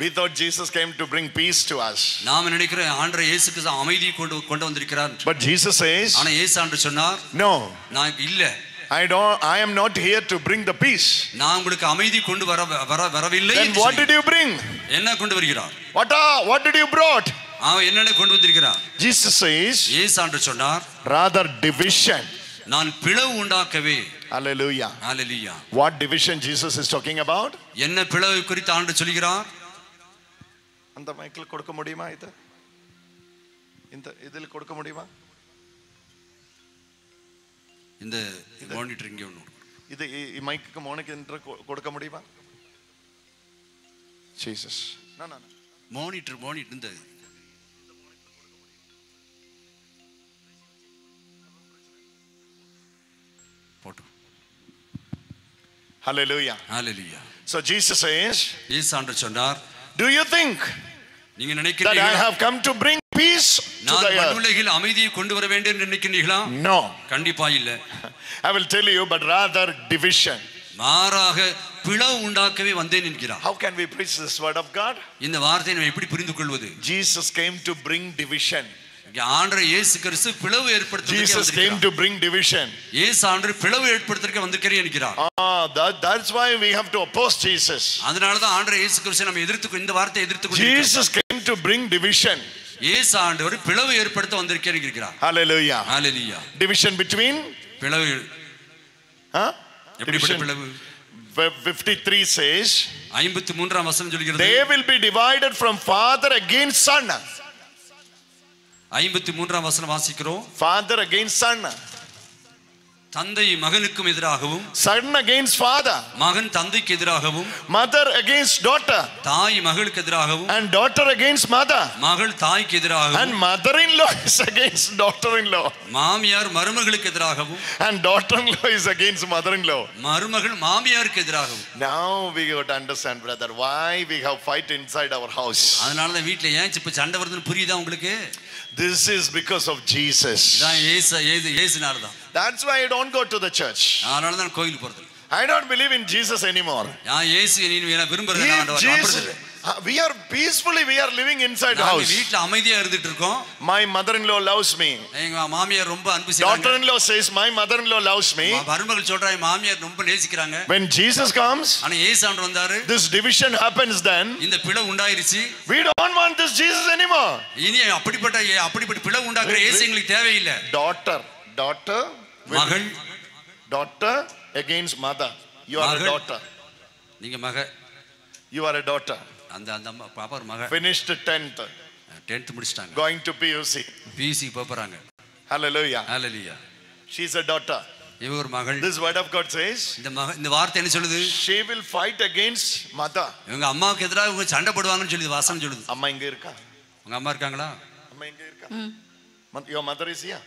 We thought Jesus came to bring peace to us. நாம் நினைக்கிறோம் ஆண்டவர் இயேசு கிறிஸ்து அமைதியை கொண்டு வந்திருக்கிறார். But Jesus says, ஆனா இயேசு ஆண்டவர் சொன்னார், no. நான் இல்ல. I am not here to bring the peace. நான் உங்களுக்கு அமைதி கொண்டு வரவில்லை. Then what did you bring? என்ன கொண்டு வருகிறார்? What did you brought? அவன் என்னென்ன கொண்டு வந்திருக்கிறார்? Jesus says, இயேசு ஆண்டவர் சொன்னார், rather division. நான் பிளவு உண்டாக்கவே. Hallelujah. Hallelujah. What division Jesus is talking about? என்ன பிளவு குறித்து ஆண்டவர் சொல்கிறார்? அந்த மைக்கில் கொடுக்க முடியுமா? இதில் கொடுக்க முடியுமா? இந்த மானிட்டர் இங்கே ஒன்று. இது மைக்கு மானிட்டர் கொடுக்க முடியுமா? ஜீசஸ். மானிட்டர் இந்த போட்டு. Hallelujah. Hallelujah. So Jesus says, இயேசு ஆண்டவர் சொன்னார், do you think நீங்க that நினைக்கிறீர்களா I have come to bring peace to நான் the earth? மண்ணுலகில் அமைதியை கொண்டு வர வேண்டும் என்று நினைக்கிறீர்களா? No. கண்டிப்பா இல்ல. I will tell you, but rather division. மாறாக பிளவு உண்டாக்கவே வந்தேன் என்கிறார். How can we preach this word of God? இந்த வார்த்தையை நாம் எப்படி புரிந்து கொள்வது? Jesus came to bring division. ஆண்டவர் இயேசு கிறிஸ்து பிளவு ஏற்படுத்துவதற்கு Jesus came to bring division. இயேசு ஆண்டவர் பிளவு ஏற்படுத்துவதற்கு வந்திருக்கிறேன் என்கிறார். That's why we have to oppose Jesus. அதனால தான் ஆண்டவர் இயேசு கிறிஸ்து நம்ம எதிர்த்து இந்த வார்த்தையை எதிர்த்து கொண்டிருக்கிறார். Jesus came to bring division. இயேசு ஆண்டவர் பிளவு ஏற்படுத்த வந்திருக்கிறேன் என்கிறார். Hallelujah. Hallelujah. Division between பிளவு. எப்படிப்பட்ட பிளவு? 53 says, 53ஆம் வசனம் சொல்கிறது, they will be divided from father against son. 53ஆம் வசனம் வாசிக்கிறோம். Father against son. தந்தை மகனுக்கும் எதிராகவும், son against father, மகன் தந்தைக்கு எதிராகவும், mother against daughter, தாய் மகளுக்கு எதிராகவும், and daughter against mother, மகள் தாய்க்கு எதிராகவும், and mother-in-law is against daughter-in-law, மாமியார் மருமகளுக்கு எதிராகவும், and daughter-in-law is against mother-in-law, மருமகள் மாமியாருக்கு எதிராகவும். Now we got to understand, brother, why we have fight inside our house. அதனால தான் வீட்ல ஏன் இப்ப சண்டை வருதுன்னு புரியுதா உங்களுக்கு? This is because of Jesus. That's why I don't go to the church. I don't believe in Jesus anymore. We are peacefully, we are living inside the house. My mother-in-law loves me. Daughter-in-law says my mother-in-law loves me. When Jesus comes, this division happens then. We don't want this Jesus anymore. Daughter against mother. You are a daughter. You are a daughter. Finished 10th முடிச்சிட்டாங்க. Going to PUC போறாங்க. Hallelujah. Hallelujah. She is a daughter. இவ ஒரு மகள். This word of God says, இந்த வார்த்தை என்ன சொல்லுது? She will fight against mother. இவங்க அம்மாவுக்கு எதிராக இவங்க சண்டை போடுவாங்கன்னு சொல்லுது வாசம் சொல்லுது. அம்மா இங்க இருக்கா? உங்க அம்மா இருக்காங்களா? அம்மா இங்க இருக்கா? Your mother is here.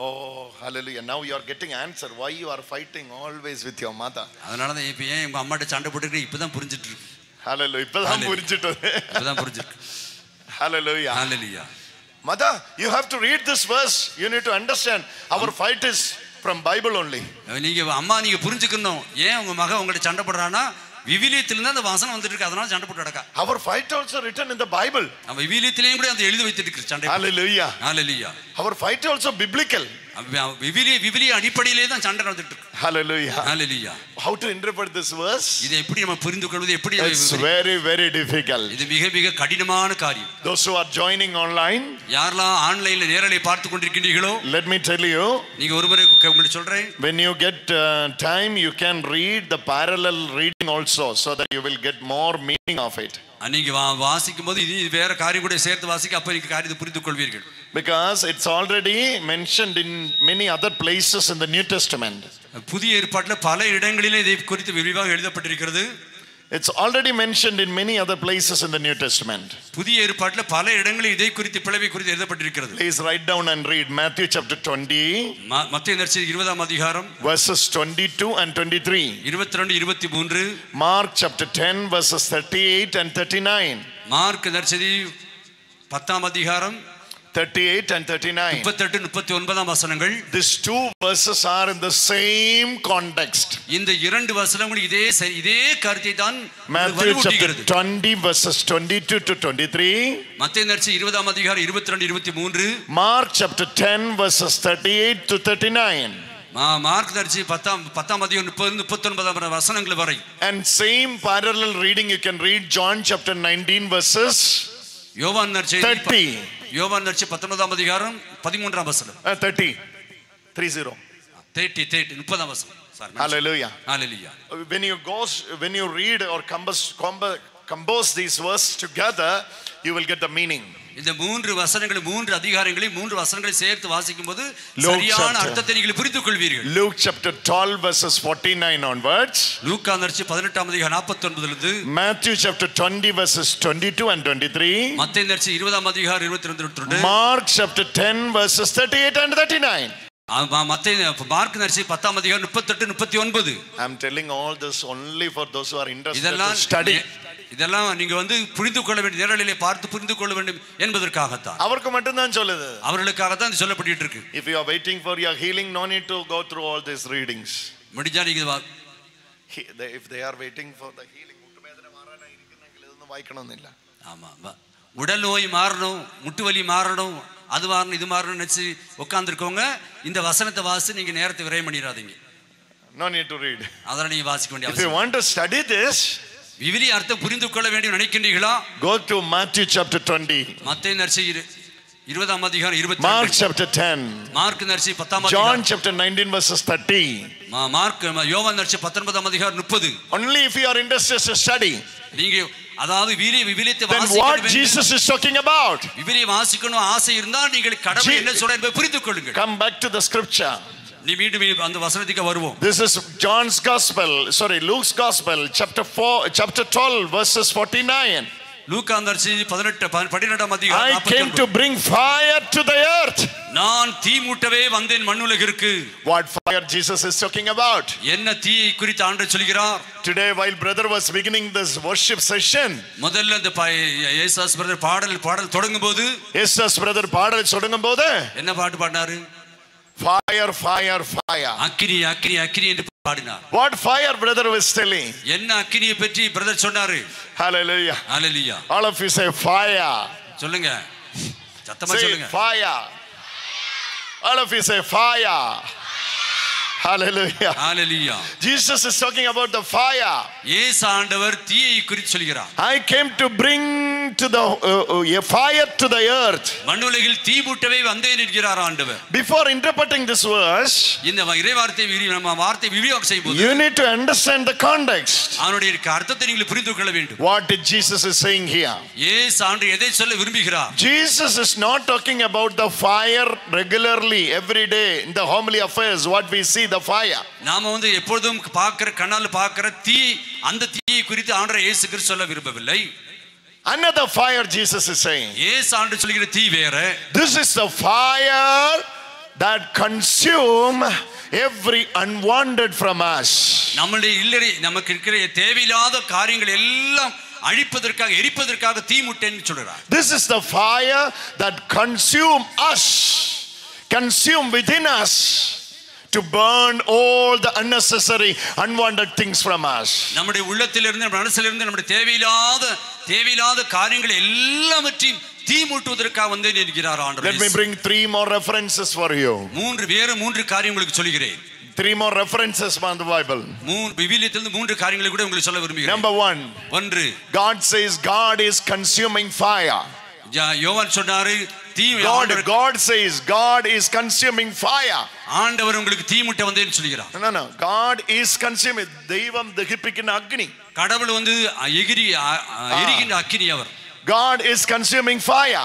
Oh, hallelujah. Now you are getting answer why you are fighting always with your mother. அதனால தான் இப்ப ஏன் உங்க அம்மாட்ட சண்டை போட்டுக்கிட்டு இப்பதான் புரிஞ்சிட்டு இருக்கு. Hallelujah. இப்பதான் புரிஞ்சிருக்கு. Hallelujah. Hallelujah. Mother, you have to read this verse. You need to understand our fight is from Bible only. நீங்க புரிஞ்சுக்கணும் ஏன் உங்க மகன் உங்கள்ட்ட சண்டை போடுறானா விவிலியத்திலிருந்து அந்த வசனம் வந்துட்டு இருக்கு அதனால சண்டை போட்டு நடக்கா. Our fight also written in the Bible. நம்ம விவிலியத்திலேயும் கூட அந்த எழுதி வைத்திட்டு இருக்கு சண்டை. Hallelujah. Hallelujah. Our fight also biblical. விவிலிய அடிப்படையிலே தான் சண்டை நடந்துட்டு இருக்கு. Hallelujah. Hallelujah. How to interpret this verse? இதை எப்படி நம்ம புரிந்து கொள்வது எப்படி? It's very very difficult. இது மிக மிக கடினமான காரியம். Those who are joining online, யாரெல்லாம் ஆன்லைன்ல நேரலை பார்த்து கொண்டிருக்கிறீர்களோ, let me tell you, நீங்க ஒருமுறை உங்களுக்கு சொல்றேன், when you get time you can read the parallel reading also so that you will get more meaning of it. நீங்க வாசிக்கும்போது இது வேற காரியம் கூட சேர்த்து வாசிக்க அப்ப நீங்க காரியத்தை புரிந்து கொள்வீர்கள். Because it's already mentioned in many other places in the New Testament. புதிய ஏற்பாட்டில் பல இடங்களிலே இதை குறித்து விரிவாக எழுதப்பட்டிருக்கிறது. It's already mentioned in many other places in the New Testament. புதிய ஏற்பாட்டில் பல இடங்களில் இதை குறித்து பிளவை குறித்து எழுதப்பட்டிருக்கிறது. Please write down and read Matthew chapter 20. மத்தேயு நற்செய்தி 20ஆம் அதிகாரம் verses 22 and 23. 22 23. Mark chapter 10 verses 38 and 39. Mark நற்செய்தி 10ஆம் அதிகாரம் 38 and 39. 38 39 வசனங்கள். These two verses are in the same context. இந்த இரண்டு வசனங்கள் இதே கருத்தை தான் Matthew chapter 20 verses 22 to 23. மத்தேயு நற்செய்தி 20ஆம் அதிகாரம் 22 23. Mark chapter 10 verses 38 to 39. Mark நற்செய்தி 10ஆம் அதிகாரம் 30 39 வசனங்கள் வரை. And same parallel reading you can read John chapter 19 verses யோவான் நற்செய்தி 30. யோவான் நற்செய்தி 19ஆம் அதிகாரம் 13ஆம் வசனம். 30 30 வசனம். Hallelujah. Hallelujah. When you read or compose these verses together, you will get the meaning. இந்த மூன்று வசனங்களை மூன்று அதிகாரங்களை மூன்று வசனங்களை சேர்த்து வாசிக்கும்போது சரியான அர்த்தத்தை நீங்கள் புரிந்துகொள்வீர்கள். Luke chapter 12 verses 49 onwards. லூக்கா நற்செய்தி 18ஆம் அதிகாரம் 49 இலிருந்து. Matthew chapter 20 verses 22 and 23. மத்தேயு நற்செய்தி 20ஆம் அதிகாரம் 22 23. Mark chapter 10 verses 38 and 39. Mark நற்செய்தி 10ஆம் அதிகாரம் 38 39. I am telling all this only for those who are interested to study. இதெல்லாம் நீங்க புரிந்து கொள்ள வேண்டிய நேரலையிலே பார்த்து புரிந்து கொள்ள வேண்டும் என்பதற்காகத்தான். அவருக்கு மட்டும் தான் சொல்லுது. அவர்களுக்காக தான் சொல்லப்பட்டிட்டு இருக்கு. If you are waiting for your healing, no need to go through all these readings. முடிஞ்சா நீங்க if they are waiting for the healing, முட்டு வேதனை மாறணும் இருக்குன்னு இதெல்லாம் வாய்க்கணும்னு இல்ல. ஆமா, உடல் நோய் மாறணும், முட்டு வலி மாறணும், அது மாறணும், இது மாறணும் நினைச்சு உட்கார்ந்துருக்கவங்க இந்த வசனத்தை வாசி நீங்க நேரத்தை விரயம் பண்ணிடாதீங்க. No need to read. அதனால நீங்க வாசிக்க வேண்டிய அவசியம். If you want to study this, விவிலிய அர்த்தம் புரிந்து கொள்ள வேண்டும் நினைக்கின்றீர்களா? Go to Matthew chapter 20. மத்தேயு நற்செய்தி 20ஆம் அதிகாரம் 22. Mark chapter 10. மார்க் நற்செய்தி 10ஆம் அதிகாரம். John chapter 19 verses 30. மார்க் யோவான் நற்செய்தி 19ஆம் அதிகாரம் 30. Only if you are interested to study. நீங்க அதாவது விவிலியத்தை வாசிக்க வேண்டும். Then what Jesus is talking about? விவிலிய வாசிக்கணும் ஆசை இருந்தால் நீங்கள் கடவுள் என்ன சொல்றார் என்பதை புரிந்து கொள்ளுங்கள். Come back to the scripture. நீ மீண்டும் அந்த வசனத்துக்கு வருவோம். This is Luke's gospel chapter 12 verses 49. லூக்கா நற்செய்தி 12ஆம் அதிகாரம் 49. I came to bring fire to the earth. நான் தீ மூட்டவே வந்தேன் மண்ணுலகிற்கு. What fire Jesus is talking about? என்ன தீயை குறித்து ஆண்டவர் சொல்கிறார்? Today while brother was beginning this worship session, முதல்ல இந்த ஏசாஸ் பிரதர் பாடல் தொடங்கும்போது ஏசாஸ் பிரதர் பாடல் தொடங்கும்போது என்ன பாட்டு பாடினாரு? Fire, fire, fire. அக்கினி அக்கினி அக்கினி என்று பாடினார். What fire brother was telling? என்ன அக்கினியை பற்றி பிரதர் சொன்னாரு? Hallelujah. Hallelujah. All of you say fire. சொல்லுங்க. சத்தமா சொல்லுங்க. Fire. All of you say fire. Hallelujah. Hallelujah. Jesus is talking about the fire. இயேசு ஆண்டவர் தீயை குறித்து சொல்கிறார். I came to bring to the fire to the earth. மண்ணுலகில் தீ மூட்டவே வந்தேன் என்கிறார் ஆண்டவர். Before interpreting this verse, இந்த இறைவார்த்தை நம்ம வார்த்தை விவிலியம் செய்யும்போது you need to understand the context. அவருடைய அர்த்தத்தை நீங்கள் புரிந்து கொள்ள வேண்டும். What did Jesus is saying here? இயேசு ஆண்டவர் எதை சொல்ல விரும்புகிறார்? Jesus is not talking about the fire regularly every day in the homily affairs what we see the fire. நாம எப்பொழுதும் பார்க்கிற கண்ணால பார்க்கிற தீ அந்த தீயை குறித்து ஆண்டவர் இயேசு கிறிஸ்து சொல்ல விரும்பவில்லை. Another fire Jesus is saying. இயேசு ஆண்டவர் சொல்கிற தீ வேற. This is the fire that consume every unwanted from us. நம்மளுடைய இல்லறை நமக்கு இருக்கிற தேவையில்லாத காரியங்கள் எல்லாம் அழிப்பதற்காக எரிப்பதற்காக தீ மூட்டேன்னு சொல்றார். This is the fire that consume within us to burn all the unnecessary unwanted things from us. நம்முடைய உள்ளத்திலிருந்து மனசிலிருந்து நம்முடைய தேவையில்லாத காரியங்கள் எல்லாவற்றையும் தீ மூட்டுவதற்காக வந்தேன் என்கிறார் ஆண்டவர். Let me bring 3 more references for you. மூன்று காரியங்களுக்கு சொல்கிறேன். 3 more references from the Bible. விவிலியத்திலிருந்து 3 காரியங்களை கூட உங்களுக்கு சொல்ல விரும்புகிறேன். Number 1. God says God is consuming fire. யோவான் சொன்னாரு தீ God says God is consuming fire. ஆண்டவர் உங்களுக்கு தீ மூட்ட வந்தேன்னு சொல்கிறார். No. God is consuming. தெய்வம் தகிப்பிக்கிற அக்னி. கடவுள் எரிகின்ற அக்கினி அவர். God is consuming fire.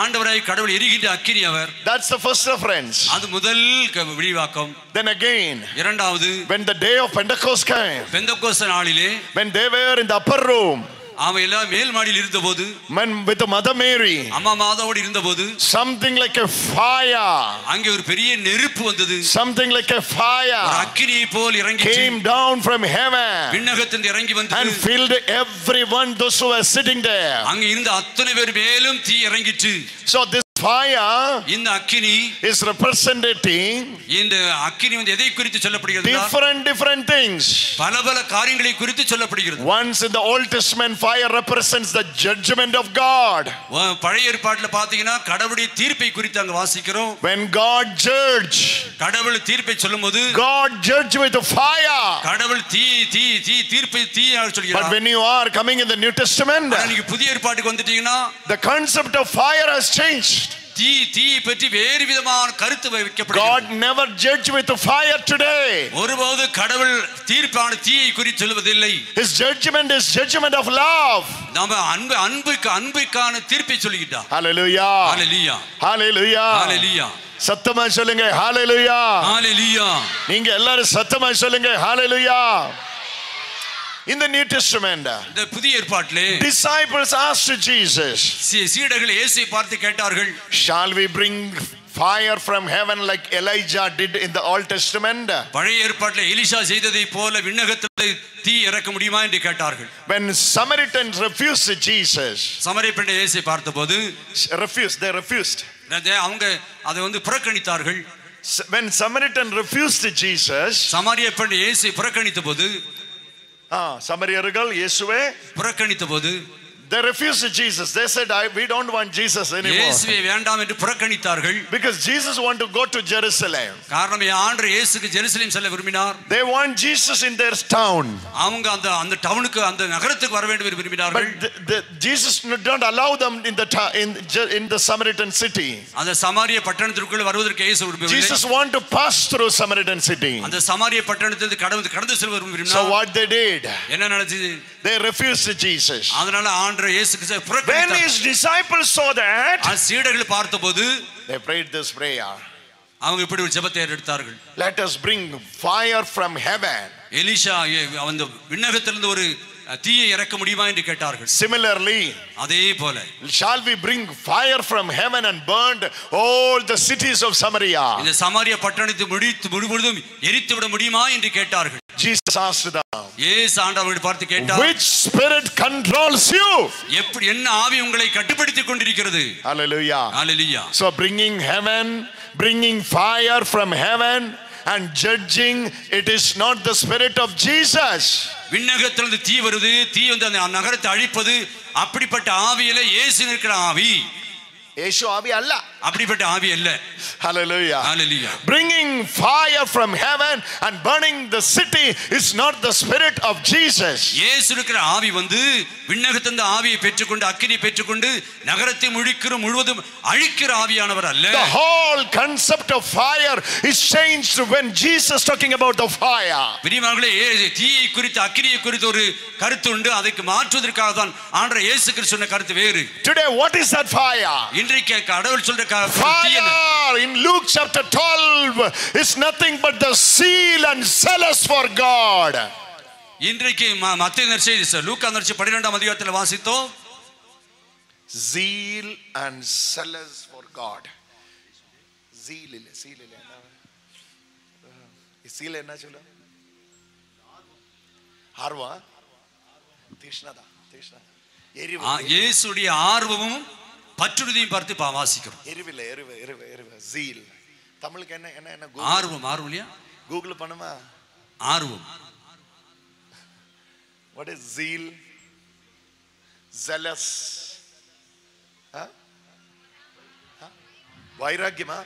ஆண்டவராய் கடவுள் எரிகின்ற அக்கினி அவர். That's the first reference. அது முதல் விரிவாக்கம். Then again, இரண்டாவது, when the day of Pentecost came, பெந்தெகோஸ்து நாளிலே when they were in the upper room, அவன் எல்லாம் மேல் மாடியில் இருந்தபோது, with the Mother Mary, அம்மா மாதாவோடு இருந்தபோது, something like a fire, அங்கே ஒரு பெரிய நெருப்பு வந்தது. something like a fire, ஒரு அக்கினியை போல் இறங்கி came down from heaven விண்ணகத்திலிருந்து இறங்கி வந்தது and filled everyone those who were sitting there. அங்கே இருந்த அத்தனை பேர் மேலும் தீ இறங்கிற்று. So this fire இந்த அக்கினி is representing இந்த அக்கினி வந்து எதை குறித்து சொல்லப்படுகிறது? different things. பல காரியங்களை குறித்து சொல்லப்படுகிறது. Once in the Old Testament, fire represents the judgment of God. பழைய ஏற்பாட்டில் பார்த்தீங்கன்னா கடவுளுடைய தீர்ப்பை குறித்து அங்க வாசிக்கிறோம். When God judge, கடவுள் தீர்ப்பை சொல்லும்போது God judge with fire. கடவுள் தீர்ப்பை சொல்கிறார். But when you are coming in the New Testament, நீங்க புதிய ஏற்பாட்டுக்கு வந்துட்டீங்கன்னா the concept of fire has changed. தீ பற்றி வேறு விதமான கருத்து வைக்கப்படுகிறது. God never judge with fire today. ஒருபோது கடவுள் தீர்ப்பான தீயை குறித்து சொல்வதில்லை. His judgment is judgment of love. நாம அன்புக்கான தீர்ப்பை சொல்லிட்டார். Hallelujah. Hallelujah. Hallelujah. Hallelujah. சத்தமா சொல்லுங்க Hallelujah. Hallelujah. நீங்க எல்லாரும் சத்தமா சொல்லுங்க Hallelujah. In the New Testament, இந்த புதிய ஏற்பாட்டிலே disciples asked Jesus, சீடர்கள் இயேசுவை பார்த்து கேட்டார்கள், shall we bring fire from heaven like Elijah did in the Old Testament? பழைய ஏற்பாட்டிலே எலிசா செய்ததை போல விண்ணகத்திலே தீ இறக்க முடியுமா என்று கேட்டார்கள். When Samaritans refused Jesus, சமாரிய பெண்ணை இயேசுவை பார்த்தபோது they refused. அவங்க அதை வந்து புறக்கணித்தார்கள். When Samaritan refused Jesus, சமாரிய பெண் இயேசுவை புறக்கணித்தபோது சமரியர்கள் இயேசுவை புறக்கணித்தபோது they refused Jesus. They said, we don't want Jesus anymore. இயேசுவை வேண்டாம் என்று புறக்கணித்தார்கள். Because Jesus want to go to Jerusalem. காரணம் ஆண்டவர் இயேசுக்கு ஜெருசலேம் செல்ல விரும்பினார். They want Jesus in their town. அவங்க அந்த டவுனுக்கு அந்த நகரத்துக்கு வர வேண்டும் என்று விரும்பினார்கள். But Jesus did not allow them in the Samaritan city. அந்த சமாரிய பட்டணத்திற்குள் வருவதற்கு இயேசு விரும்பவில்லை. Jesus want to pass through Samaritan city. அந்த சமாரிய பட்டணத்திலிருந்து கடந்து செல்ல விரும்பினார். So what they did? என்ன நடந்தது? They refused Jesus. அதனால ஆண்டவர் இயேசுக்கு புறக்கணித்தார். When his disciples saw that, சீடர்கள் பார்த்தபோது they prayed this prayer. அவங்க இப்படி ஒரு ஜெபத்தை எடுத்தார்கள். Let us bring fire from heaven. Elisha அந்த விண்ணகத்திலிருந்து ஒரு தீயை இறக்க முடியுமா என்று கேட்டார்கள். Similarly, அதே போல shall we bring fire from heaven and burn all the cities of Samaria? இந்த சமாரிய பட்டணத்தை முழுவதும் எரித்து விட முடியுமா என்று கேட்டார்கள். Jesus asked them, இயேசு ஆண்டவரை பார்த்து கேட்டார், which spirit controls you? எப்படி என்ன ஆவி உங்களை கட்டுப்படுத்திக் கொண்டிருக்கிறது? Hallelujah. Hallelujah. So bringing fire from heaven and judging, it is not the spirit of Jesus. விண்ணகத்திலிருந்து தீ வருது, தீ வந்து அந்த நகரத்தை அழிப்பது, அப்படிப்பட்ட ஆவியில இயேசு இருக்கிற ஆவி. இயேசு ஆவி அல்ல, அப்படிப்பட்ட ஆவி அல்ல. Hallelujah. Hallelujah. Bringing fire from heaven and burning the city is not the spirit of Jesus. இயேசு இருக்கிற ஆவி வந்து விண்ணகத்திலிருந்து ஆவியை பெற்றுக்கொண்டு அக்கினியை பெற்றுக்கொண்டு நகரத்தை முழுவதும் அழிக்கிற ஆவியானவர் அல்ல. The whole concept of fire is changed when Jesus talking about the fire. பிரியமானவர்களே, தீயை குறித்து அக்கினியை குறித்து ஒரு கருத்து உண்டு. அதுக்கு மாற்றுவதற்காக தான் ஆண்டவர் இயேசு கிறிஸ்து சொன்ன கருத்து வேறு. Today what is that fire? இன்றைக்கு கடவுள் சொல்ற fire in Luke chapter 12 is nothing but the zeal and zealous for God. இன்றைக்கு மத்தேயு நற்செய்தி லூக்கா நற்செய்தி 12ஆம் அதிகாரத்தில் வாசித்தோம். Zeal and zealous for God. zeal இல்ல என்ன சொல்ல? ஆர்வா தீஷ்ணதா இயேசுடைய ஆர்வமும் பற்றுறுதியும் பார்த்து வாசிக்கிறோம். எரிவு zeal. தமிழுக்கு என்ன ஆர்வம் இல்லையா? கூகுள் பண்ணுமா? ஆர்வம். What is zeal? Zealous. வைராக்கியமா?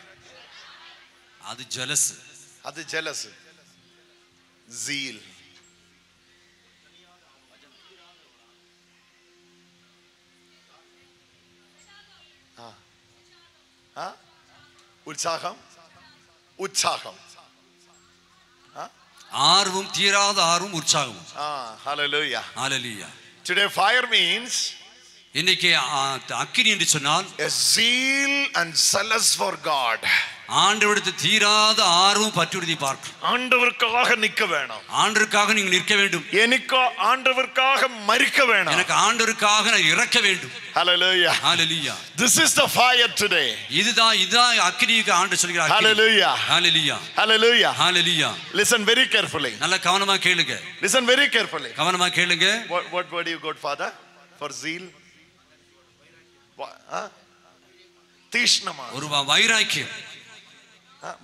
அது jealous. zeal. உற்சாகம். ஆர்வம், தீராத ஆர்வம், உற்சாகம். Hallelujah. Hallelujah. Today fire means, இன்னைக்கு அக்கினி என்று சொன்னால் a zeal and zealous for God. ஆண்டவருக்கு தீராத ஆர்வம் பற்றுறுதி பார்க்கும். ஆண்டவருக்காக நிற்க வேணும். ஆண்டவருக்காக நீங்க நிற்க வேண்டும். எனக்கு ஆண்டவருக்காக மரிக்க வேணும். எனக்கு ஆண்டவருக்காக நான் இறக்க வேண்டும். Hallelujah. Hallelujah. This is the fire today. இதுதான் அக்கினிக்கு ஆண்டவர் சொல்கிறார். Hallelujah. Hallelujah. Hallelujah. Hallelujah. Listen very carefully. நல்ல கவனமா கேளுங்க. Listen very carefully. கவனமா கேளுங்க. What word you got, Father, for zeal? തീഷ്ണമാ. ஒரு வைராக்கியம்.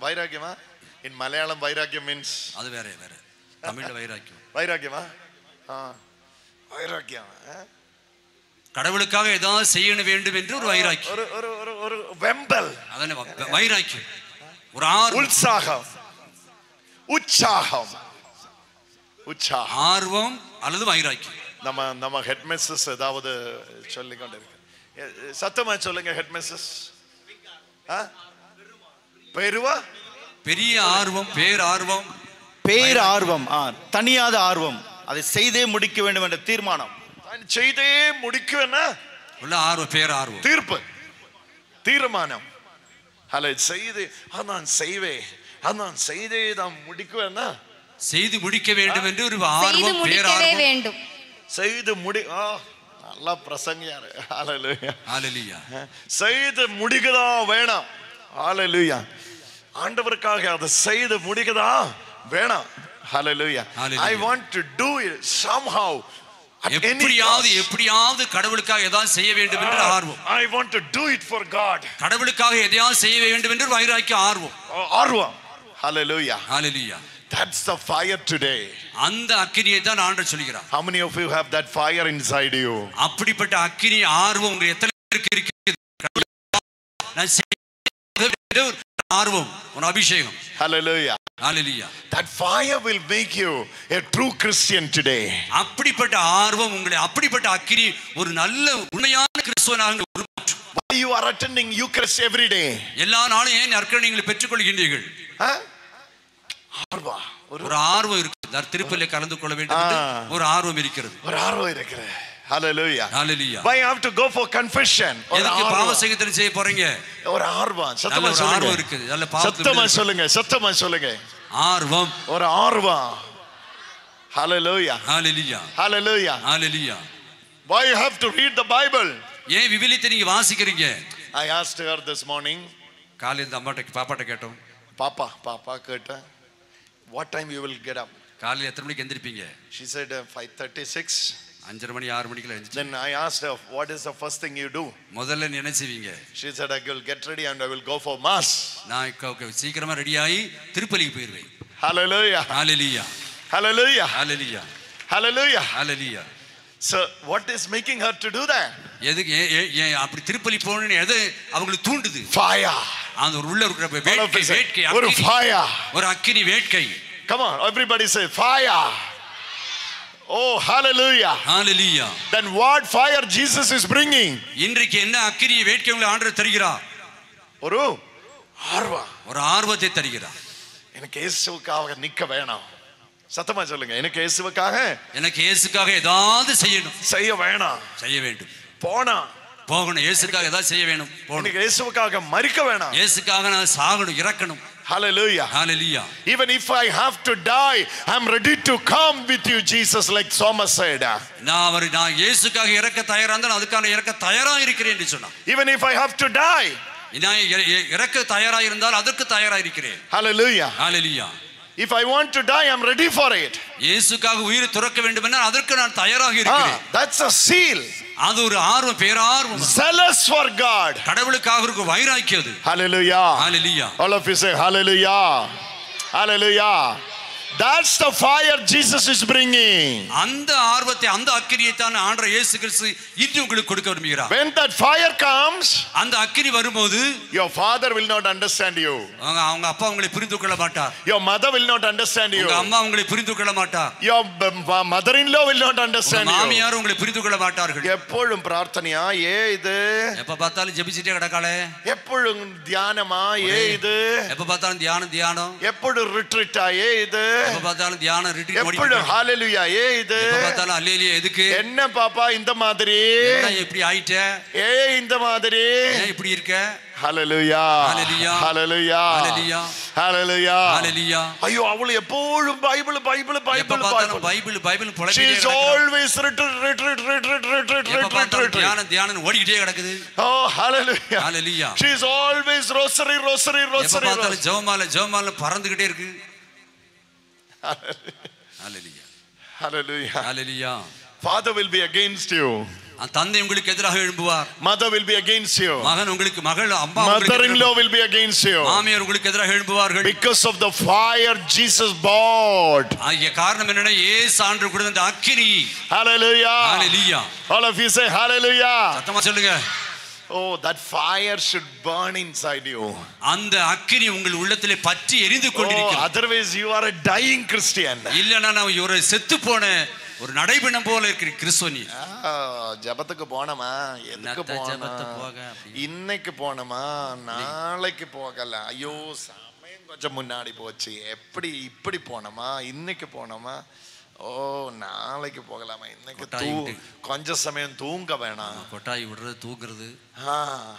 വൈരാഗ്യമാ? In Malayalam vairagya means அது வேற வேற. தமிழ்ல வைராக்கியம். വൈരാഗ്യമാ? വൈരാഗ്യം. கடவுளுக்காக ஏதாவது செய்ய வேண்டும் என்று ஒரு வைராக்கியம். ஒரு வெம்பல். அதானே வைராக்கியம். ஒரு ஆர்வம். உற்சாகம். உற்சாகம். உற்சாகம். ஆர்வம் அல்லது வைராக்கியம். நம்ம ஹெட் மிஸ்ஸஸ் ஏதாவது சொல்லிக்கொண்டு இருக்கு. சத்தமா சொல்லுங்க ஹெட் மிஸ்ஸஸ். பெருவா? பெரிய ஆர்வம், பேரார்வம். பேரார்வம், தனியாத ஆர்வம், அதை செய்தே முடிக்க வேண்டும் என்ற தீர்மானம். செய்தே முடிக்குவேன்னா உள்ள ஆர்வம், பேரார்வம், தீர்ப்பு, தீர்மானம். அல்ல செய்து நான் செய்வேன், நான் செய்தே தான் முடிக்குவேன்னா செய்து முடிக்க வேண்டும் என்று ஒரு ஆர்வம், பேரார்வம். செய்து முடி நல்லா பிரசங்கியாரு. ஹல்லேலூயா, ஹல்லேலூயா. செய்து முடிக்கதா வேணாம். ஹல்லேலூயா. ஆண்டவருக்காக அதை செய்து முடிக்கதா வேணாம். ஹல்லேலூயா. I want to do it somehow. எப்படியாவது கடவுளுக்காக ஏதாவது செய்ய வேண்டும் என்ற ஆர்வம். I want to do it for God. கடவுளுக்காக எதையாவது செய்ய வேண்டும் என்று வைராக்கிய ஆர்வம். ஆர்வம். ஹல்லேலூயா, ஹல்லேலூயா. That's the fire today. அந்த அக்கினியை தான் ஆண்டவர் சொல்கிறார். How many of you have that fire inside you? அப்படிப்பட்ட அக்கினி ஆர்வம் உங்க எத்தனை பேருக்கு இருக்குது? நான் செய்ய ஆர்வம், ஒரு அபிஷேகம். Hallelujah. Hallelujah. That fire will make you a true Christian today. அப்படிப்பட்ட ஆர்வம் உங்களை, அப்படிப்பட்ட அக்கினி ஒரு நல்ல உண்மையான கிறிஸ்தவனாக உருமாற்றும். Why you are attending Eucharist every day? எல்லா நாளும் ஏன் நற்கருணைகளை பெற்றுக்கொள்கின்றீர்கள்? ஆர்வம், ஒரு ஆர்வம் இருக்கு. திருப்பலியிலே கலந்து கொள்ள வேண்டும் என்று ஒரு ஆர்வம் இருக்கிறது. ஒரு ஆர்வம் இருக்கிறது. Hallelujah. Hallelujah. Why you have to go for confession? எதுக்கு பாவ சங்கீதம் செய்ய போறீங்க? ஒரு ஆர்வம். சத்தமா சொல்லுங்க. ஆர்வம் இருக்கு. நல்ல பாவத்தை சத்தமா சொல்லுங்க. சத்தமா சொல்லுங்க. ஆர்வம், ஒரு ஆர்வம். Hallelujah. Hallelujah. Hallelujah. Hallelujah. Why you have to read the Bible? ஏன் விவிலியத்தை நீங்க வாசிக்கிறீங்க? I asked her this morning. காலையில இந்த அம்மாட்ட பாப்பாட்ட கேட்டோம். பாப்பா கேட்ட, what time you will get up? காலையில எத்தனை மணிக்கு எந்திரிப்பீங்க? She said 5:36. 5:30 மணி 6 மணிக்குள்ள எந்திரிச்சு. Then I asked her, what is the first thing you do? முதல்ல என்ன செய்வீங்க? She said, I will get ready and I will go for mass. நான் சீக்கிரமா ரெடி ஆகி திருப்பலிக்கு போயிருவேன். Hallelujah. Hallelujah. Hallelujah. Hallelujah. Hallelujah. Hallelujah. So what is making her to do that? எதுக்கு அப்படி திருப்பலி போகணும்னு எது அவங்களுக்கு தூண்டுது? Fire. அந்த உள்ள இருக்கிற வேட்கை, ஒரு fire, ஒரு அக்கினி வேட்கை. Come on, everybody say fire. Oh, hallelujah. Hallelujah. Then what fire Jesus is bringing? இன்றைக்கு என்ன அக்கினி வேட்கை உங்களுக்கு ஆண்டவர் தருகிறார்? ஒரு ஆர்வம், ஒரு ஆர்வத்தை தருகிறார். எனக்கு இயேசுவுக்காக நிக்க வேணாம். சத்தமா சொல்லுங்க. எனக்கு இயேசுக்காக ஏதாவது செய்ய வேணாம். செய்ய வேண்டும். போகணும். இயேசுக்காக ஏதாவது செய்ய வேணும். எனக்கு இயேசுவுக்காக மரிக்க வேணாம். இயேசுக்காக நான் சாகணும், இறக்கணும். Hallelujah. Hallelujah. Even if I have to die, I'm ready to come with you, Jesus, like Thomas said. நான் இயேசுக்காக இறக்க தயாரா இருந்தால் அதுக்கான இறக்க தயாரா இருக்கிறேன் என்று சொன்னார். Even if I have to die, நான் இறக்க தயாரா இருந்தால் அதற்கு தயாரா இருக்கிறேன். Hallelujah. Hallelujah. If I want to die, I'm ready for it. இயேசுக்காக உயிரை துறக்க வேண்டும் என்றால் அதற்கு நான் தயாராக இருக்கிறேன். That's a seal. அது ஒரு ஆர்வம், பேரார்வம். Zealous for God. கடவுளுக்காக ஒரு வைராக்கியம் அது. Hallelujah. Hallelujah. All of you say hallelujah. Hallelujah. That's the fire Jesus is bringing. அந்த ஆர்வத்தை, அந்த அக்கினியை தான் ஆண்டவர் இயேசு கிறிஸ்து இன்று உங்களுக்கு கொடுக்க விரும்புகிறார். When that fire comes, அந்த அக்கினி வரும்போது, your father will not understand you. அவங்க அப்பா உங்களை புரிந்து கொள்ள மாட்டார். Your mother will not understand you. உங்க அம்மா உங்களை புரிந்து கொள்ள மாட்டார். Your mother-in-law will not understand you. மாமியார் உங்களை புரிந்து கொள்ள மாட்டார்கள். எப்பொழுதும் பிரார்த்தனையா இது? எப்ப பார்த்தாலும் ஜெபிச்சிட்டே கிடக்காளே. எப்பொழுதும் தியானமா இது? எப்ப பார்த்தாலும் தியானம். எப்பொழுதும் ரிட்ரீட்டா இது? எப்ப பார்த்தாலும் தியானம் ரிட்ரீட் ஓடி. எப்பொழுதும் ஹalleluya இது? எப்ப பார்த்தாலும் ஹalleluya எதுக்கு? என்ன பாப்பா இந்த மாதிரி? என்ன இப்படி ஆயிட்ட? இந்த மாதிரி ஏன் இப்படி இருக்க? Hallelujah. Hallelujah. Hallelujah. Hallelujah. Hallelujah. Hallelujah. ஐயோ அவளை எப்பவும் பைபிள் புலம்பிட்டே. She is always தியானம் ஓடிட்டே கிடக்குது. Oh hallelujah. Hallelujah. She is always rosary. எப்ப பார்த்தாலும் ஜெபமாலை பறந்துகிட்டே இருக்கு. Hallelujah. Hallelujah. Hallelujah. Father will be against you. தந்தை உங்களுக்கு எதிராக எழும்புவார். Mother will be against you. மகன் உங்களுக்கு மகள் அம்மா Mother-in-law will be against you. மாமியார் உங்களுக்கு எதிராக எழும்புவார்கள். Because of the fire Jesus bought. ஆகிய காரணம் என்னன்னா இயேசு ஆண்டவர் கொடுத்த அந்த அக்கினி. Hallelujah. Hallelujah. All of you say hallelujah. சத்தமா சொல்லுங்க. Oh, that fire should burn inside you. அந்த அக்கினி உங்கள் உள்ளத்திலே பற்றி எரிந்து கொண்டிருக்கிறது. Otherwise you are a dying Christian. இல்லனா நான் ஒரு செத்து போன ஒரு நடைபிணம் போல இருக்கிற கிறிஸ்துவனி. ஜெபத்துக்கு போனமா, எதுக்கு போனோம், இன்னைக்கு போனமா, நாளைக்கு போகல, ஐயோ சமயம் கொஞ்சம் முன்னாடி போச்சு, எப்படி இப்படி போனமா, இன்னைக்கு போனமா, ஓ நாளைக்கு போகலாமா, இன்னைக்கு கொஞ்ச சமயம் தூங்க வேணாம், கொட்டாய் விடுறது தூங்குறது.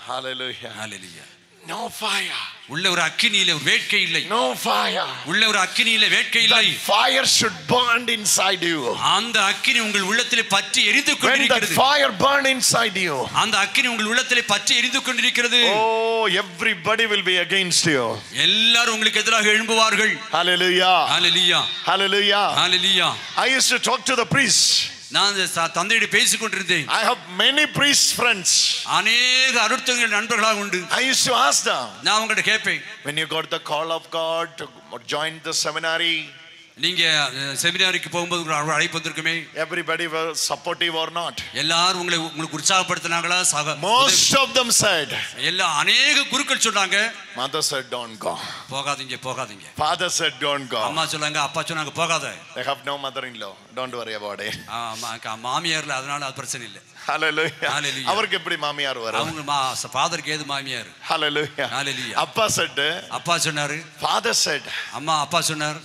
ஹalleluya. ஹalleluya. No fire. உள்ள ஒரு அக்கினியில ஒரு வேட்கை இல்லை. No fire. உள்ள ஒரு அக்கினியில வேட்கை இல்லை. That fire should burn inside you. அந்த அக்கினி உங்கள் உள்ளத்திலே பற்றி எரிந்து கொண்டிருக்கிறது. When that fire burn inside you. அந்த அக்கினி உங்கள் உள்ளத்திலே பற்றி எரிந்து கொண்டிருக்கிறது. Oh, everybody will be against you. எல்லாரும் உங்களுக்கு எதிராக எழும்புவார்கள். Hallelujah. Hallelujah. Hallelujah. Hallelujah. I used to talk to the priests. நான் தந்தையிட பேசிக் கொண்டிருந்தேன். I have many priest friends. அநேக அருட்தங்கள் நண்பர்களாக உண்டு. I used to ask them. நான் அவங்கள்ட்ட கேட்பேன். When you got the call of God to join the seminary, நீங்க செமினாரிக்கு போகும்போது ஒரு அழைப்பு வந்திருக்குமே, everybody were supportive or not? எல்லாரும் உங்களுக்கு உற்சாகப்படுத்தினாங்களா? Most of them said. எல்லா அநேக குருக்கள் சொன்னாங்க, mother said don't go. போகாதீங்க போகாதீங்க. Father said don't go. அம்மா சொன்னாங்க, அப்பா சொன்னாங்க போகாத. They have no mother-in-law. Don't worry about it. மாமியார்ல அதனால அது பிரச்சனை இல்லை. Hallelujah. அவருக்கு எப்படி மாமியார் வரும்? அவங்க ஃபாதருக்கு ஏது மாமியார். Hallelujah. Hallelujah. அப்பா said. அப்பா சொன்னாரு. Father said. அம்மா அப்பா சொன்னார்.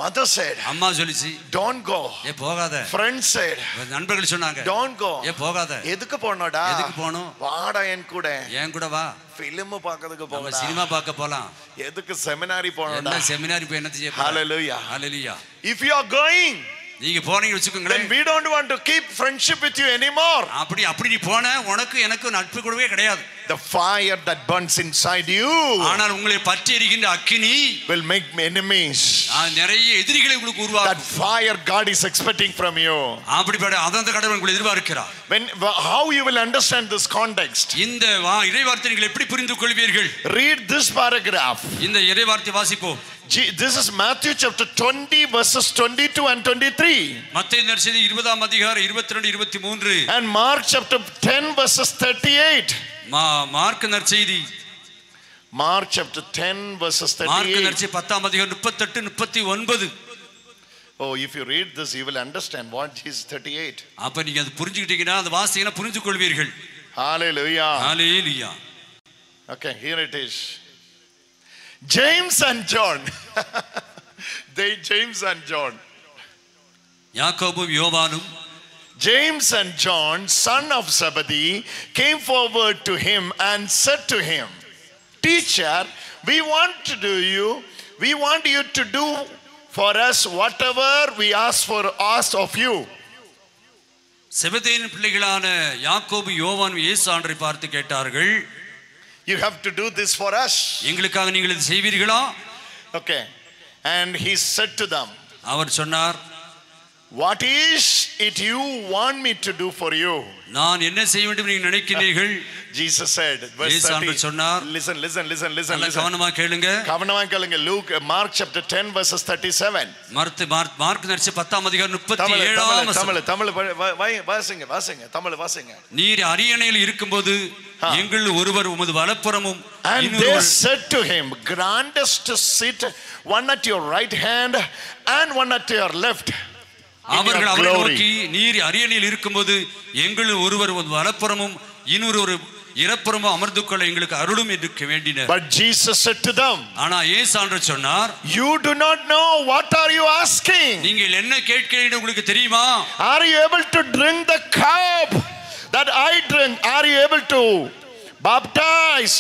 Mother said. அம்மா சொல்லிச்சு. Don't go. ஏ போகாத. Friends said. நண்பர்கள் சொன்னாங்க. Don't go. ஏ போகாத. எதுக்கு போறனடா? எதுக்கு போணும்? வாடா என் கூட. என் கூட வா. film பார்க்கிறதுக்கு போகலாம். நம்ம சினிமா பார்க்க போலாம். எதுக்கு செமினாரி போறனடா? என்ன செமினாரி போய் என்ன செய்ய போற? Hallelujah. Hallelujah. If you are going, நீங்க போறீங்க வெச்சுக்கோங்க. Then we don't want to keep friendship with you anymore. அப்படி நீ போன உனக்கு எனக்கு நட்பு கூடவே கிடையாது. The fire that burns inside you. ஆனால் உங்களை பற்றி எரிகின்ற அக்கினி will make enemies. நிறைய எதிரிகளை உங்களுக்கு உருவாக்கும். That fire God is expecting from you. அப்படிப்பட்ட அந்த கடவுள் உங்களை எதிர்பார்க்கிறார். How you will understand this context? இந்த இறைவார்த்தை நீங்கள் எப்படி புரிந்து கொள்வீர்கள்? Read this paragraph. இந்த இறைவார்த்தை வாசிப்போம். This is Matthew chapter 20 verses 22 and 23. மத்தேயு நற்செய்தி 20ஆம் அதிகாரம் 22 23. And Mark chapter 10 verses 38. Mark நற்செய்தி Mark chapter 10 verses 38. மார்க் நற்செய்தி 10ஆம் அதிகாரம் 38 39. Oh, if you read this you will understand what is 38. அப்ப நீங்க அது புரிஞ்சிட்டீங்கன்னா அந்த வாசியனை புரிந்து கொள்வீர்கள். Hallelujah. Hallelujah. Okay, here it is. James and John. James and John. யாக்கோபும் யோவானும் James and John, son of Zebedee, came forward to him and said to him, Teacher, we want you to do for us whatever we ask of you. செபதேயின் பிள்ளைகளான யாக்கோபு யோவான் இயேசு ஆண்டவரை பார்த்து கேட்டார்கள், You have to do this for us. எங்களுக்காக நீங்கள் இது செய்வீர்களா? Okay. And he said to them, அவர் சொன்னார், What is it you want me to do for you? நான் என்ன செய்ய வேண்டும் நீங்கள் நினைக்கிறீர்கள்? Jesus said, verse 30. Listen. கவனமா கேளுங்க. Luke, Mark chapter 10 verses 37. Mark நற்செய்தி 10ஆம் அதிகாரம் 37ஆம் வசனம். தமிழ் வாசிங்க. நீர் அரியணையில் இருக்கும்போது எங்கள் ஒருவர் உமது வலப்புறமும் And they said to him, Grant us to sit one at your right hand and one at your left. அவர்கள் அவரை நோக்கி, நீர் அரியணையில் இருக்கும்போது எங்கள் ஒருவர் வலப்புறமும் இன்னொரு இடப்புறமும் அமர்ந்து கொள்ள எங்களுக்கு அருளும் என்று வேண்டினர். But Jesus said to them, ஆனா இயேசு ஆண்டவர் சொன்னார், You do not know what are you asking? நீங்கள் என்ன கேட்கிறீர்கள் உங்களுக்கு தெரியுமா? Are you able to drink the cup that I drink? Are you able to baptize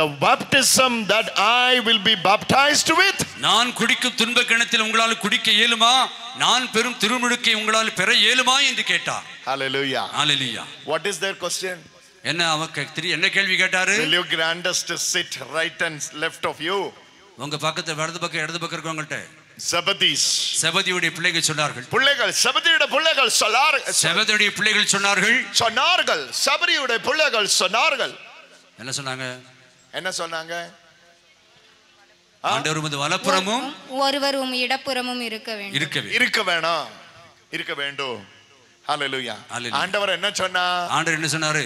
the baptism that I will be baptized with? நான் குடிக்கும் துன்ப கிணத்தில் உங்களால் குடிக்க இயலுமா? நான் பெறும் திருமுழுக்கை உங்களால் பெற இயலுமா என்று கேட்டார். Hallelujah. Hallelujah. What is their question? என்ன கேள்வி கேட்டாரு? Will you grant us to sit right and left of you? உங்க பக்கத்துல வலது பக்கம் இடது பக்கம் இருக்கவங்கள்ட்ட செபதியுடைய பிள்ளைகள் சொன்னார்கள். செபதியுடைய பிள்ளைகள் செபதியுடைய பிள்ளைகள் சொன்னார்கள். செபதியுடைய பிள்ளைகள் சொன்னார்கள். என்ன சொன்னாங்க? என்ன சொன்னாங்க? ஆண்டவர் உமது வலப்புறமும் ஒருவர் உம் இடப்புறமும் இருக்க வேண்டும். ஹல்லேலூயா. ஆண்டவர் என்ன சொன்னார்? ஆண்டவர் என்ன சொன்னாரு?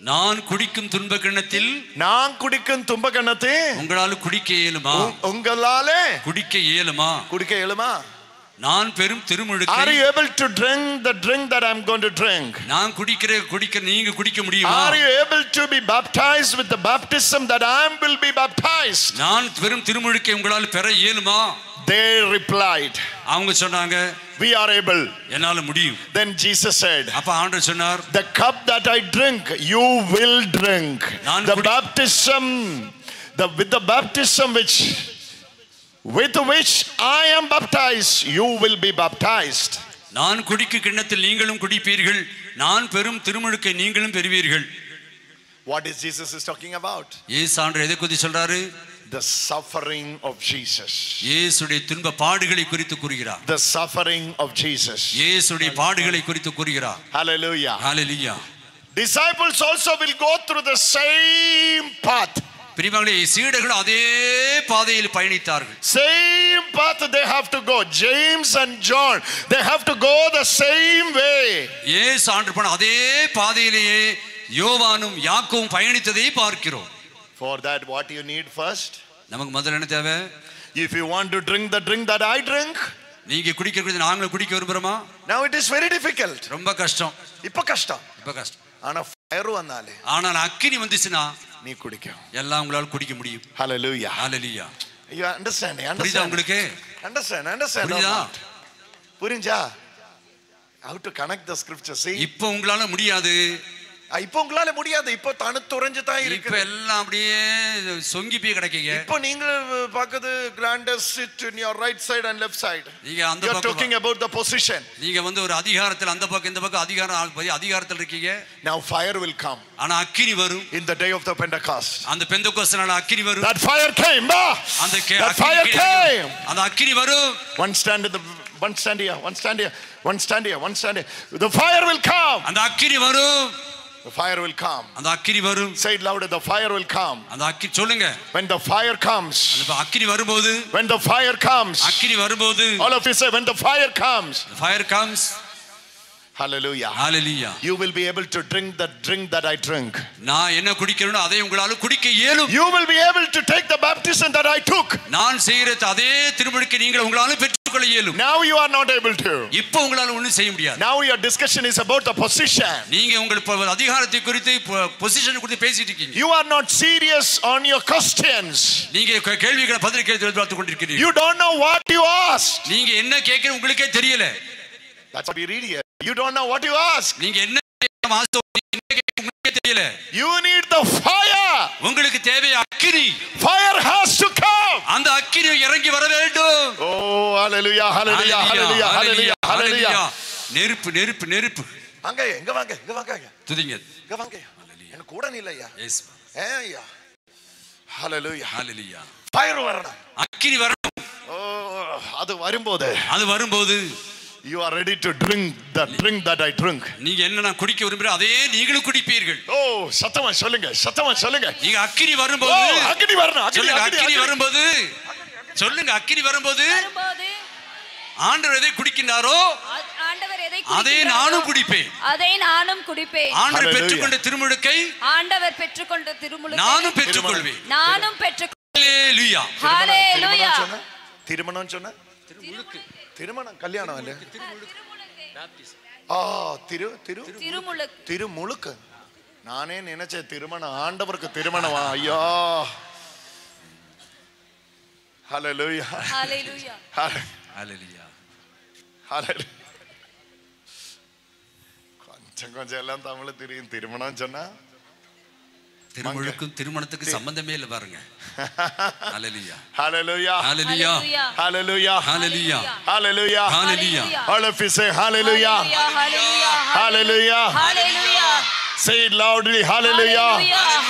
நான் குடிக்கும் துன்ப கிண்ணத்தில் உங்களால குடிக்க இயலுமா? நான் பெரும் திருமுழுக்கை Are you able to drink the drink that I'm going to drink? நான் குடிக்கிற நீங்க குடிக்க முடியுமா? Are you able to be baptized with the baptism that I will be baptized? நான் பெரும் திருமுழுக்கை உங்களால பெற இயலுமா? They replied, அவங்க சொன்னாங்க, we are able. என்னால முடியும். Then Jesus said, அப்ப ஆண்டவர் சொன்னார், the cup that I drink you will drink. The baptism with the baptism with which I am baptized you will be baptized. நான் குடிக்கும் கிண்ணத்தில் நீங்களும் குடிப்பீர்கள், நான் பெரும் திருமுழுக்கை நீங்களும் பெறுவீர்கள். What is Jesus is talking about? இயேசு ஆண்டவர் எதை குறித்து சொல்றாரு? The suffering of Jesus. இயேசுடைய துன்ப பாடுகளை குறித்து கூறுகிறார். The suffering of Jesus. இயேசுடைய பாடுகளை குறித்து கூறுகிறார். Hallelujah. Hallelujah. Disciples also will go through the same path. பிரியமானவர்களே, சீடர்கள் அதே பாதையில் பயணித்தார்கள். Same path they have to go. James and John, they have to go the same way. இயேசு ஆண்டவர் போன அதே பாதையிலேயே யோவானும் யாக்கோவும் பயணித்ததை பார்க்கிறோம். For that what you need first? நமக்கு முதல்ல என்ன தேவை? If you want to drink the drink that I drink, நீங்க குடிக்கிறது நாங்களும் குடிக்க விரும்புறோமா? Now it is very difficult. ரொம்ப கஷ்டம். இப்ப கஷ்டம். ஆனா ஃபயர் வந்தாலே, ஆனால் அக்கினி வந்துச்சுனா நீ குடிக்க எல்லாம் உங்களால குடிக்க முடியும். Hallelujah. Hallelujah. You understand? புரியுதா உங்களுக்கு? Understand. புரிஞ்சா? How to connect the scripture? See? இப்போ உங்களால முடியாது. இப்போ உங்களால முடியாது. இப்போ தனுத்துறஞ்சு தான் இருக்கு. இப்போ எல்லாம் அப்படியே சொங்கி போய் கிடக்கீங்க. இப்போ நீங்க பாக்குது grandest sit in your right side and left side. நீங்க அந்த பக்கம், you are talking about the position. நீங்க வந்து ஒரு அதிகாரத்தில் அந்த பக்கம் இந்த பக்கம் அதிகாரத்தில் இருக்கீங்க. Now fire will come. ஆனா அக்கினி வரும். In the day of the Pentecost. அந்த பெந்தெகோஸ்து நாள் அக்கினி வரும். That fire came. அந்த fire came. அந்த அக்கினி வரும். One stand here. The fire will come. அந்த அக்கினி வரும். The fire will come. அந்த அக்கினி வரும். Say it louder. The fire will come. அந்த அக்கினி சொல்லுங்க. When the fire comes. அந்த அக்கினி வரும்போது. When the fire comes. அக்கினி வரும்போது. All of you say when the fire comes. The fire comes. Hallelujah. Hallelujah. You will be able to drink the drink that I drink. நான் என்ன குடிக்கிறேனோ அதை உங்களால குடிக்க இயலும். You will be able to take the baptism that I took. நான் செய்கிற அதே திருமுழுக்கை நீங்கள் உங்களால பெற்றுக்கொள்ள இயலும். Now you are not able to. இப்போ உங்களால ஒண்ணும் செய்ய முடியாது. Now your discussion is about the position. நீங்க உங்கள் அதிகாரத்தை குறித்து பொசிஷன் குறித்து பேசிட்டு இருக்கீங்க. You are not serious on your questions. நீங்க கேள்விகளை பதில் பார்த்து கொண்டிருக்கிறீங்க. You don't know what you asked. நீங்க என்ன கேக்குறீங்க உங்களுக்கே தெரியல. That's what we read here. You don't know what you ask. நீங்க என்ன உங்களுக்கே தெரியல. You need the fire. உங்களுக்கு தேவை அக்கினி. Fire has to come. அந்த அக்கினி இறங்கி வர வேண்டும். Oh hallelujah hallelujah hallelujah hallelujah hallelujah. நெருப்பு அங்க எங்க வாங்க துதிங்க இங்க வாங்க என்ன கூட இல்லையா? Yes. ஐயா hallelujah hallelujah. Fire வரணும், அக்கினி வரணும். Oh அது வரும்போது you are ready to drink the drink that I drink. நீங்க என்ன நான் குடிக்க விரும்புறீங்க அதே நீங்களும் குடிப்பீர்கள். ஓ சத்தமா சொல்லுங்க. நீங்க அக்கினி வரும்போது அக்கினி வரணும். அக்கினி வரும்போது சொல்லுங்க. அக்கினி வரும்போது ஆண்டவர் எதை குடிக்கின்றாரோ அதை நானும் குடிப்பேன். ஆண்டவர் பெற்றுக்கொண்ட திருமுழுக்கை நானும் பெற்றுக்கொள்வேன். ஹalleluya ஹalleluya. திருமணம் சொன்ன திருமணம் கல்யாணம் இல்ல திருமுழுக்கு. நானே நினைச்சேன் திருமணம் ஆண்டவருக்கு திருமணமா? ஐயா ஹalleluya ஹalleluya ஹalleluya ஹalleluya. கொஞ்சம் எல்லாம் தமிழ் தெரியும். திருமணம் சொன்னா திருமுழுக்கும் திருமணத்துக்கு சம்பந்தமே இல்ல பாருங்க. ஹalleluya hallelujah hallelujah hallelujah hallelujah hallelujah hallelujah. All of you say hallelujah hallelujah hallelujah. Say it loudly hallelujah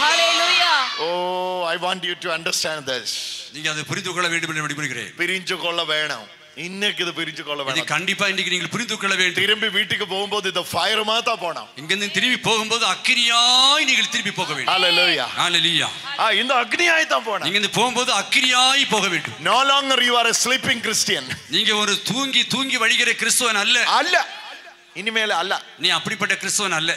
hallelujah. Oh I want you to understand this. நீங்க அதை புரிந்து கொள்ள வேண்டும் என்று விரும்புகிறேன். பிரிஞ்சு கொள்ள வேணாம். இன்னைக்கு இது பிரிஞ்சு கொள்ள இது வேணாம். கண்டிப்பா இன்னைக்கு நீங்கள் புரிந்து கொள்ள வேண்டும். திரும்பி வீட்டுக்கு போகும்போது இந்த ஃபயர் மாத்தா போணும். இங்கிருந்து திரும்பி போகும்போது அக்கினியாய் நீங்கள் திரும்பி போக வேண்டும். ஹalleluya. ஹalleluya. இந்த அக்னியாய் தான் போணும். நீங்க இந்த போகும்போது அக்கினியாய் போக வேண்டும். No longer you are a sleeping Christian. நீங்க ஒரு தூங்கி தூங்கி வழிகிற கிறிஸ்தவன் அல்ல. அல்ல. இனிமேல் அல்ல. நீ அப்படிப்பட்ட கிறிஸ்தவன் அல்ல.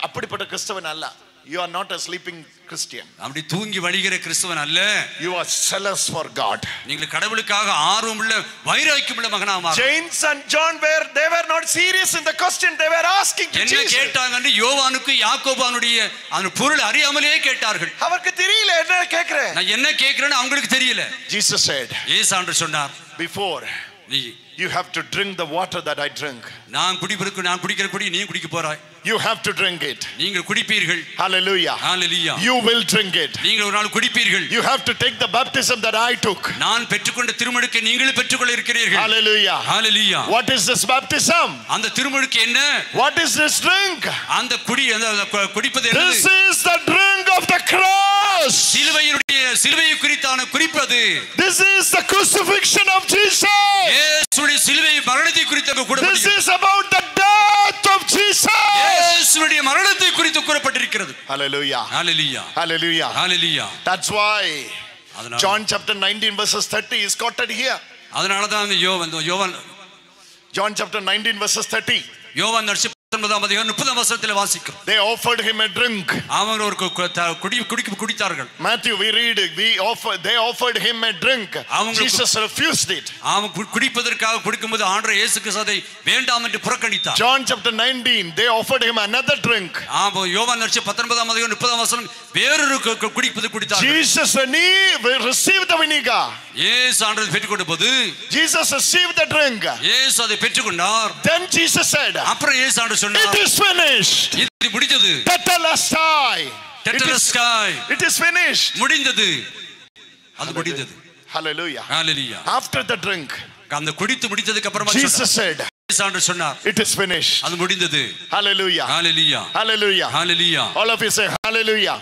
அப்படிப்பட்ட கிறிஸ்தவன் அல்ல. You are not a sleeping Christian. அப்படி தூங்கி வழிகிற கிறிஸ்தவன் அல்ல. You are zealous for God. நீங்கள் கடவுளுக்காக ஆர்வமுள்ள வைராக்கியமுள்ள மகனாக மாறு. James and John they were not serious in the question they were asking to Jesus. என்ன கேட்டாங்கன்னு யோவானுக்கு யாக்கோபானுடைய அந்த பொருள் அறியாமலே கேட்டார்கள். அவருக்கு தெரியல என்ன கேக்குறேன். நான் என்ன கேக்குறேன்னு அவங்களுக்கு தெரியல. Jesus said. இயேசு ஆண்டவர் சொன்னார். Before you have to drink the water that I drink. நான் குடிக்கிற குடி நீ குடிக்க போறாய். You have to drink it. நீங்கள் குடிப்பீர்கள். Hallelujah. Hallelujah. You will drink it. நீங்கள் ஒரு நாள் குடிப்பீர்கள். You have to take the baptism that I took. நான் பெற்றுக்கொண்ட திருமுழுக்கை நீங்கள் பெற்றுக்கொள்ள இருக்கிறீர்கள். Hallelujah. Hallelujah. What is this baptism? அந்த திருமுழுக்கு என்ன? What is this drink? அந்த குடிப்பது என்ன? This is the drink of the cross. சிலுவையை குறித்தான குறிப்பது. This is the crucifixion of Jesus. இயேசுவின் சிலுவை மரணத்தை குறித்து கூறப்பட்டிருக்கிறது. This is about the death of Jesus. இயேசுவின் மரணத்தை குறித்து கூறப்பட்டிருக்கிறது. Hallelujah. Hallelujah. Hallelujah. Hallelujah. That's why John chapter 19 verses 30 is quoted here. அதனால தான் யோவான் John chapter 19 verses 30. யோவான் 19:30 வாசிக்கிறோம். They offered him a drink. அவங்க ஒரு குடித்தார்கள். Matthew we read they offered him a drink. Jesus refused it. அவங்க குடிப்பதற்காக குடிக்கும்போது ஆண்டவர் இயேசு கிறிஸ்து அதை வேண்டாம் என்று புறக்கணித்தார். John chapter 19 they offered him another drink. யோவான் 19:30 வேறொரு குடித்தார்கள். Jesus received the vinegar. இயேசு ஆண்டவர் பெற்றுக்கொண்டபோது Jesus received the drink. இயேசு அதை பெற்றுக்கொண்டார். Then Jesus said அப்புறம் இயேசு ஆண்டவர் சொன்னார் It is finished. இது முடிந்தது. Tetelestai. It is finished. முடிந்தது. அது முடிந்தது. Hallelujah. Hallelujah. After the drink அந்த குடித்து முடித்ததுக்கு அப்புறமா Jesus said இயேசு ஆண்டவர் சொன்னார் It is finished. அது முடிந்தது. Hallelujah. Hallelujah. Hallelujah. Hallelujah. All of you say hallelujah.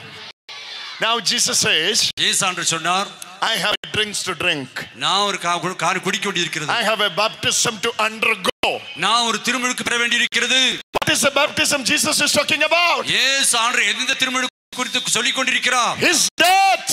Now Jesus says இயேசு ஆண்டவர் சொன்னார் I have drinks to drink. நான் ஒரு கார் குடிக்க வேண்டியிருக்கிறது. I have a baptism to undergo. நான் ஒரு திருமுழுக்கு பெற வேண்டியிருக்கிறது. What is the baptism Jesus is talking about? இயேசு ஆண்டவர் எந்த திருமுழுக்கு குறித்து சொல்லிக் கொண்டிருக்கிறார்? His death.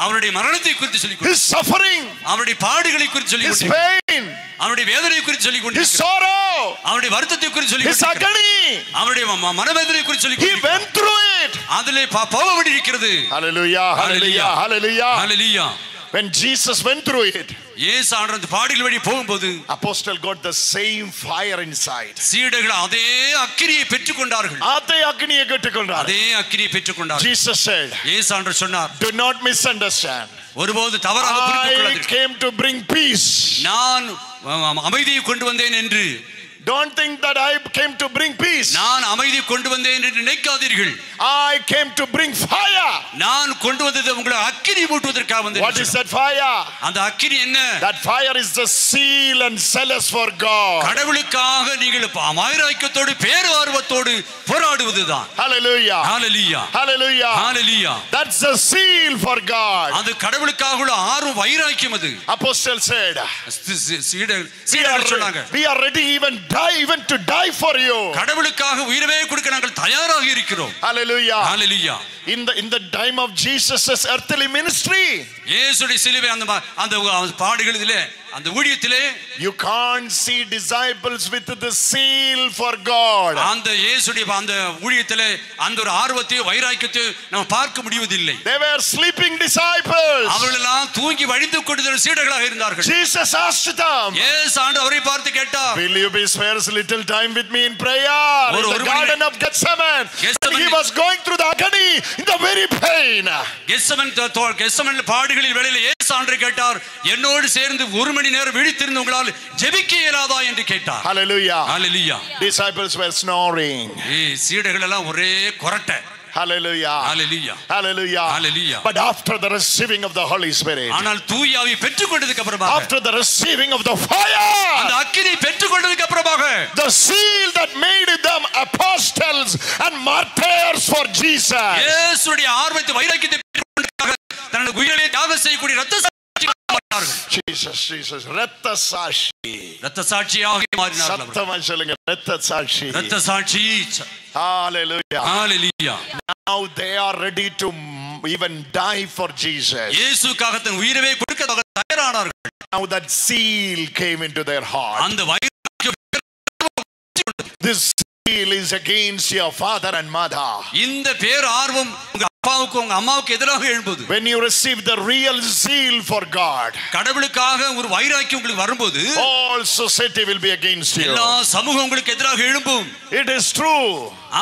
அவருடைய மரணத்தை குறித்து சொல்லிக் கொண்டிருக்கிறார். His suffering. அவருடைய பாடுகளை குறித்து சொல்லிக் கொண்டிருக்கிறார். His pain. அவருடைய வேதனையை குறித்து சொல்லிக் கொண்டிருக்கிறார். His sorrow. அவருடைய வருத்தத்தை குறித்து சொல்லிக் கொண்டிருக்கிறார். His agony. அவருடைய மனவேதனையை குறித்து சொல்லிக் கொண்டிருக்கிறார். He went through it. அதிலே போக வேண்டியிருக்கிறது. Hallelujah. Hallelujah. Hallelujah. Hallelujah. When Jesus went through it, இயேசு ஆண்டவர் அந்த பாடுகள் வழி போகும்போது apostle got the same fire inside. சீடர்கள் அதே அக்கினியை பெற்றுக்கொண்டார்கள். அதே அக்கினியை பெற்றுக்கொண்டார்கள். அதே அக்கினியை பெற்றுக்கொண்டார்கள். Jesus said, இயேசு ஆண்டவர் சொன்னார், do not misunderstand. ஒருபோது தவறாக புரிந்து கொள்ளாதீர்கள். I came to bring peace. நான் அமைதியை கொண்டு வந்தேன் என்று Don't think that I came to bring peace. நான் அமைதி கொண்டு வந்தேன் என்று நினைக்காதீர்கள். I came to bring fire. நான் கொண்டு வந்தது உங்களை அக்கினி மூட்டுவதற்காக வந்தேன். What is that fire? அந்த அக்கினி என்ன? That fire is the zeal and zealous for God. கடவுளுக்காக நீங்கள் வைராக்கியத்தோடு பேரார்வத்தோடு போராடுவதுதான். Hallelujah. Hallelujah. Hallelujah. Hallelujah. That's the zeal for God. அது கடவுளுக்காக உள்ள ஆர்வம் வைராக்கியம் அது. Apostle said, சீடர்கள் சொன்னாங்க, we are ready even to die for you. கடவுளுக்காக உயிரையே கொடுக்க நாங்கள் தயாராக இருக்கிறோம். Hallelujah. Hallelujah. In the time of Jesus' earthly ministry, இயேசுடைய சிலுவை அந்த பாடுகளிலே அந்த ஊழியத்திலே you can't see disciples with the zeal for God. அந்த இயேசுடைய அந்த ஊழியத்திலே அந்த ஒரு ஆர்வத்தையும் வைராக்கியத்தையும் நாம் பார்க்க முடிவதில்லை. They were sleeping disciples. அவர்களெல்லாம் தூங்கி வழிந்து கொண்டிருந்த சீடர்களாக இருந்தார்கள். Jesus asked them, இயேசு ஆண்டவர் அவரை பார்த்து கேட்டார், will you be spare a little time with me in prayer in the garden of Gethsemane? He was going through the agony, in the very pain. Gethsemane பாடுகளின் வேளையிலே இயேசு ஆண்டவர் கேட்டார், என்னோடு சேர்ந்து ஒரு மணி நேரம் விழித்திருந்து உங்களால் ஜெபிக்க இயலாதா என்று கேட்டார். Hallelujah. Hallelujah. Disciples were snoring. சீடர்கள் எல்லாம் ஒரே கொரட்டை. Hallelujah. Hallelujah. Hallelujah. Hallelujah. But after the receiving of the Holy Spirit, ஆனால் தூய ஆவியை பெற்றுக்கொண்டதுக்கு அப்புறமாக, after the receiving of the fire, அந்த அக்கினி பெற்றுக்கொண்டதுக்கு அப்புறமாக, the seal that made them apostles and martyrs for Jesus, இயேசுடைய ஆர்வத்தை வைராக்கியத்தை பெற்றுக்கொண்டதாக தன்னை தங்கள் உயிரை தியாகம் செய்யக்கூடிய இரத்த சாட்சியாக மாறினார்கள். Jesus இரத்த சாட்சி. இரத்த சாட்சியாக மாறினார்கள். சத்தமா சொல்லுங்க, இரத்த சாட்சி. இரத்த சாட்சி. Hallelujah. Hallelujah. Now they are ready to even die for Jesus. இயேசுவுக்காக தன் உயிரை கொடுக்க தயாரானார்கள். Now that zeal came into their heart. அந்த வைராக்கியம் This zeal is against your father and mother. இந்த பேர் ஆர்வம் உங்க அப்பாவுக்கு உங்க அம்மாவுக்கு எதிராக எழும்புது. When you receive the real zeal for God, கடவுளுக்காக ஒரு வைராக்கியம் உங்களுக்கு வரும்போது all society will be against you. எல்லா சமூகம் உங்களுக்கு எதிராக எழும்பும். It is true.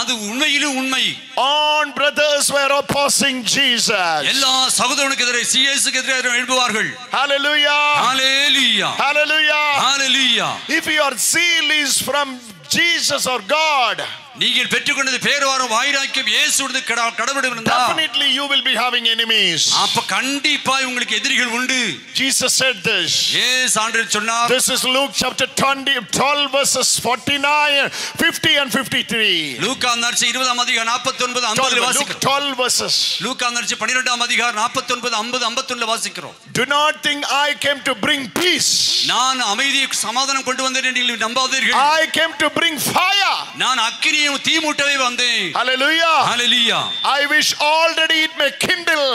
அது உண்மையிலும் உண்மை. All brothers were opposing Jesus. எல்லா சகோதரனுக்கு எதிராக இயேசுவுக்கு எதிராக எழும்புவார்கள். Hallelujah. Hallelujah. Hallelujah. Hallelujah. If your zeal is from Jesus or God, நீங்கள் பெற்றுக்கொண்டது பேர்வாரம் வைராக்கியம் இயேசுவுடைய கடவுளிடம் இருந்தா definitely you will be having enemies. அப்ப கண்டிப்பா உங்களுக்கு எதிரிகள் உண்டு. Jesus said this. இயேசு ஆண்டவர் சொன்னார். This is Luke chapter 12 verses 49, 50 and 53. லூக்கா நற்செய்தி 20ஆம் அதிகாரம் 49 50 வாசிக்கிறோம். 12 verses. லூக்கா நற்செய்தி 12ஆம் அதிகாரம் 49 50 51 வாசிக்கிறோம். Do not think I came to bring peace. நான் அமைதியை சமாதானம் கொண்டு வந்தேன் என்று நீங்கள் நம்பாதீர்கள். I came to bring fire. நான் அக்கினியை தீ மூட்டவே வந்தேன். Hallelujah. Hallelujah. I wish already it may kindle.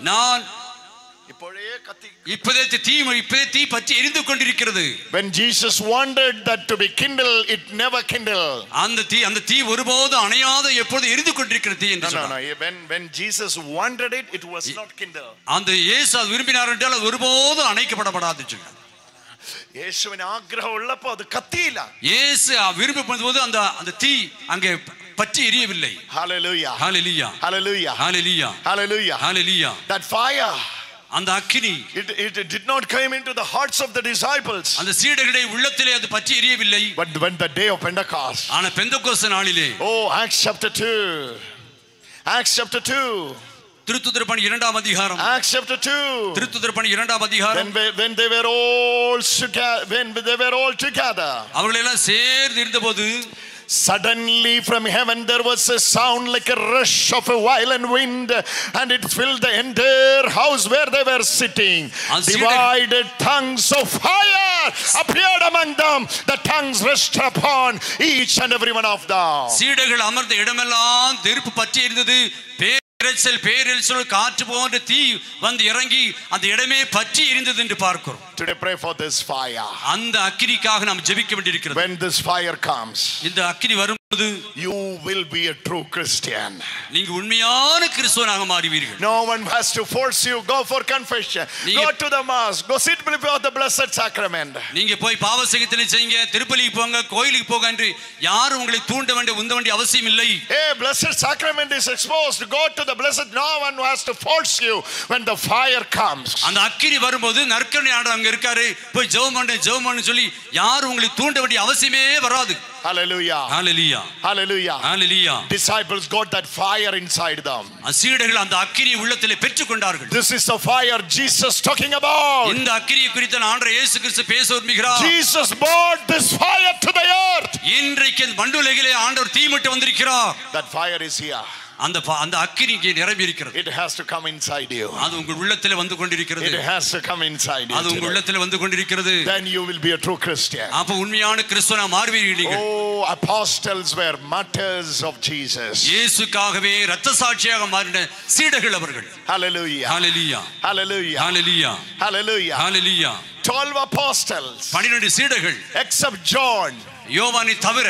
நான் இப்போதே தீ பற்றி எரிந்து கொண்டிருக்கிறது. When Jesus wanted that to be kindled, it never kindled. அந்த தீ ஒருபோது அணையாத எப்போது எரிந்து கொண்டிருக்கிறது என்று சொன்னார். When Jesus wanted it, it was not kindled. அந்த இயேசு அது விரும்பினார் என்றால் அது ஒருபோது அணைக்கப்படாது சொன்னார். இயேசுவின் ஆக்கிரகம் உள்ளப்போ அது கத்தியில. இயேசு விரும்பும்போது அந்த தீ அங்கே பற்றி எரியவில்லை. Hallelujah. Hallelujah. Hallelujah. Hallelujah. Hallelujah. Hallelujah. That fire, அந்த அக்கினி it did not come into the hearts of the disciples. அந்த சீடர்களுடைய உள்ளத்திலே அது பற்றி எரியவில்லை. But when the day of Pentecost, ஆனா பெந்தெகோஸ்து நாளிலே, Acts chapter 2. Acts chapter 2. திருத்துதர் பணி 2ஆம் அதிகாரம். Acts chapter 2. திருத்துதர் பணி 2ஆம் அதிகாரம். When they were all together, அவர்கள் எல்லாம் சேர்ந்து இருந்தபோது suddenly from heaven there was a sound like a rush of a violent wind, and it filled the entire house where they were sitting. Divided tongues of fire appeared among them. The tongues rested upon each and every one of them. சீடர்கள் அமர்ந்த இடமெல்லாம் நெருப்பு பற்றி இருந்தது. பேரெரிச்சல் காற்று போன்ற தீ வந்து இறங்கி அந்த இடமே பற்றி எரிந்தது என்று பார்க்கிறோம். Today pray for this fire. அந்த அக்கினிக்காக நாம் ஜெபிக்க வேண்டியிருக்கிறது. When this fire comes, இந்த அக்கினி வரும்போது you will be a true Christian. நீங்க உண்மையான கிறிஸ்தவனாக மாறுவீர்கள். No one has to force you. Go for confession. Go to the mass. Go sit before the blessed sacrament. நீங்க போய் பாவ சங்கத்திலே செய்யுங்க, திருப்பலிக்கு போங்க, கோயிலுக்கு போங்க என்று யாரும் உங்களை தூண்ட வேண்டிய உந்த வேண்டிய அவசியம் இல்லை. Hey, blessed sacrament is exposed. Go to the blessed. No one has to force you when the fire comes. அந்த அக்கினி வரும்போது நற்கருணை ஆண்டவர் அங்க இருக்காரு. போய் ஜெபம் பண்ணு சொல்லி யாரும் உங்களை தூண்ட வேண்டிய அவசியமே வராது. Hallelujah. Hallelujah. Hallelujah. Hallelujah. Disciples got that fire inside them. சீடர்கள் அந்த அக்கினியை உள்ளத்திலே பெற்றுக்கொண்டார்கள். This is the fire Jesus talking about. இந்த அக்கினியை குறித்து ஆண்டவர் இயேசு கிறிஸ்து பேச விரும்புகிறார். Jesus brought this fire to the earth. இன்றைக்கு மண்ணுலகிலே ஆண்டவர் தீமூட்ட வந்திருக்கிறார். That fire is here. அந்த அக்கினி இங்கே நிரம்பி இருக்கிறது. It has to come inside you. அது உங்கள் உள்ளத்திலே வந்து கொண்டிருக்கிறது. It has to come inside you. அது உங்கள் உள்ளத்திலே வந்து கொண்டிருக்கிறது. Then you will be a true Christian. அப்ப உண்மையான கிறிஸ்தவனா மாறுவீர்கள் நீங்கள். Oh, apostles were martyrs of Jesus. இயேசுக்காகவே இரத்த சாட்சியாக மாறின சீடர்கள் அவர்கள். Hallelujah. Hallelujah. Hallelujah. Hallelujah. Hallelujah. Hallelujah. 12 apostles. 12 சீடர்கள். Except John. யோவானை தவிர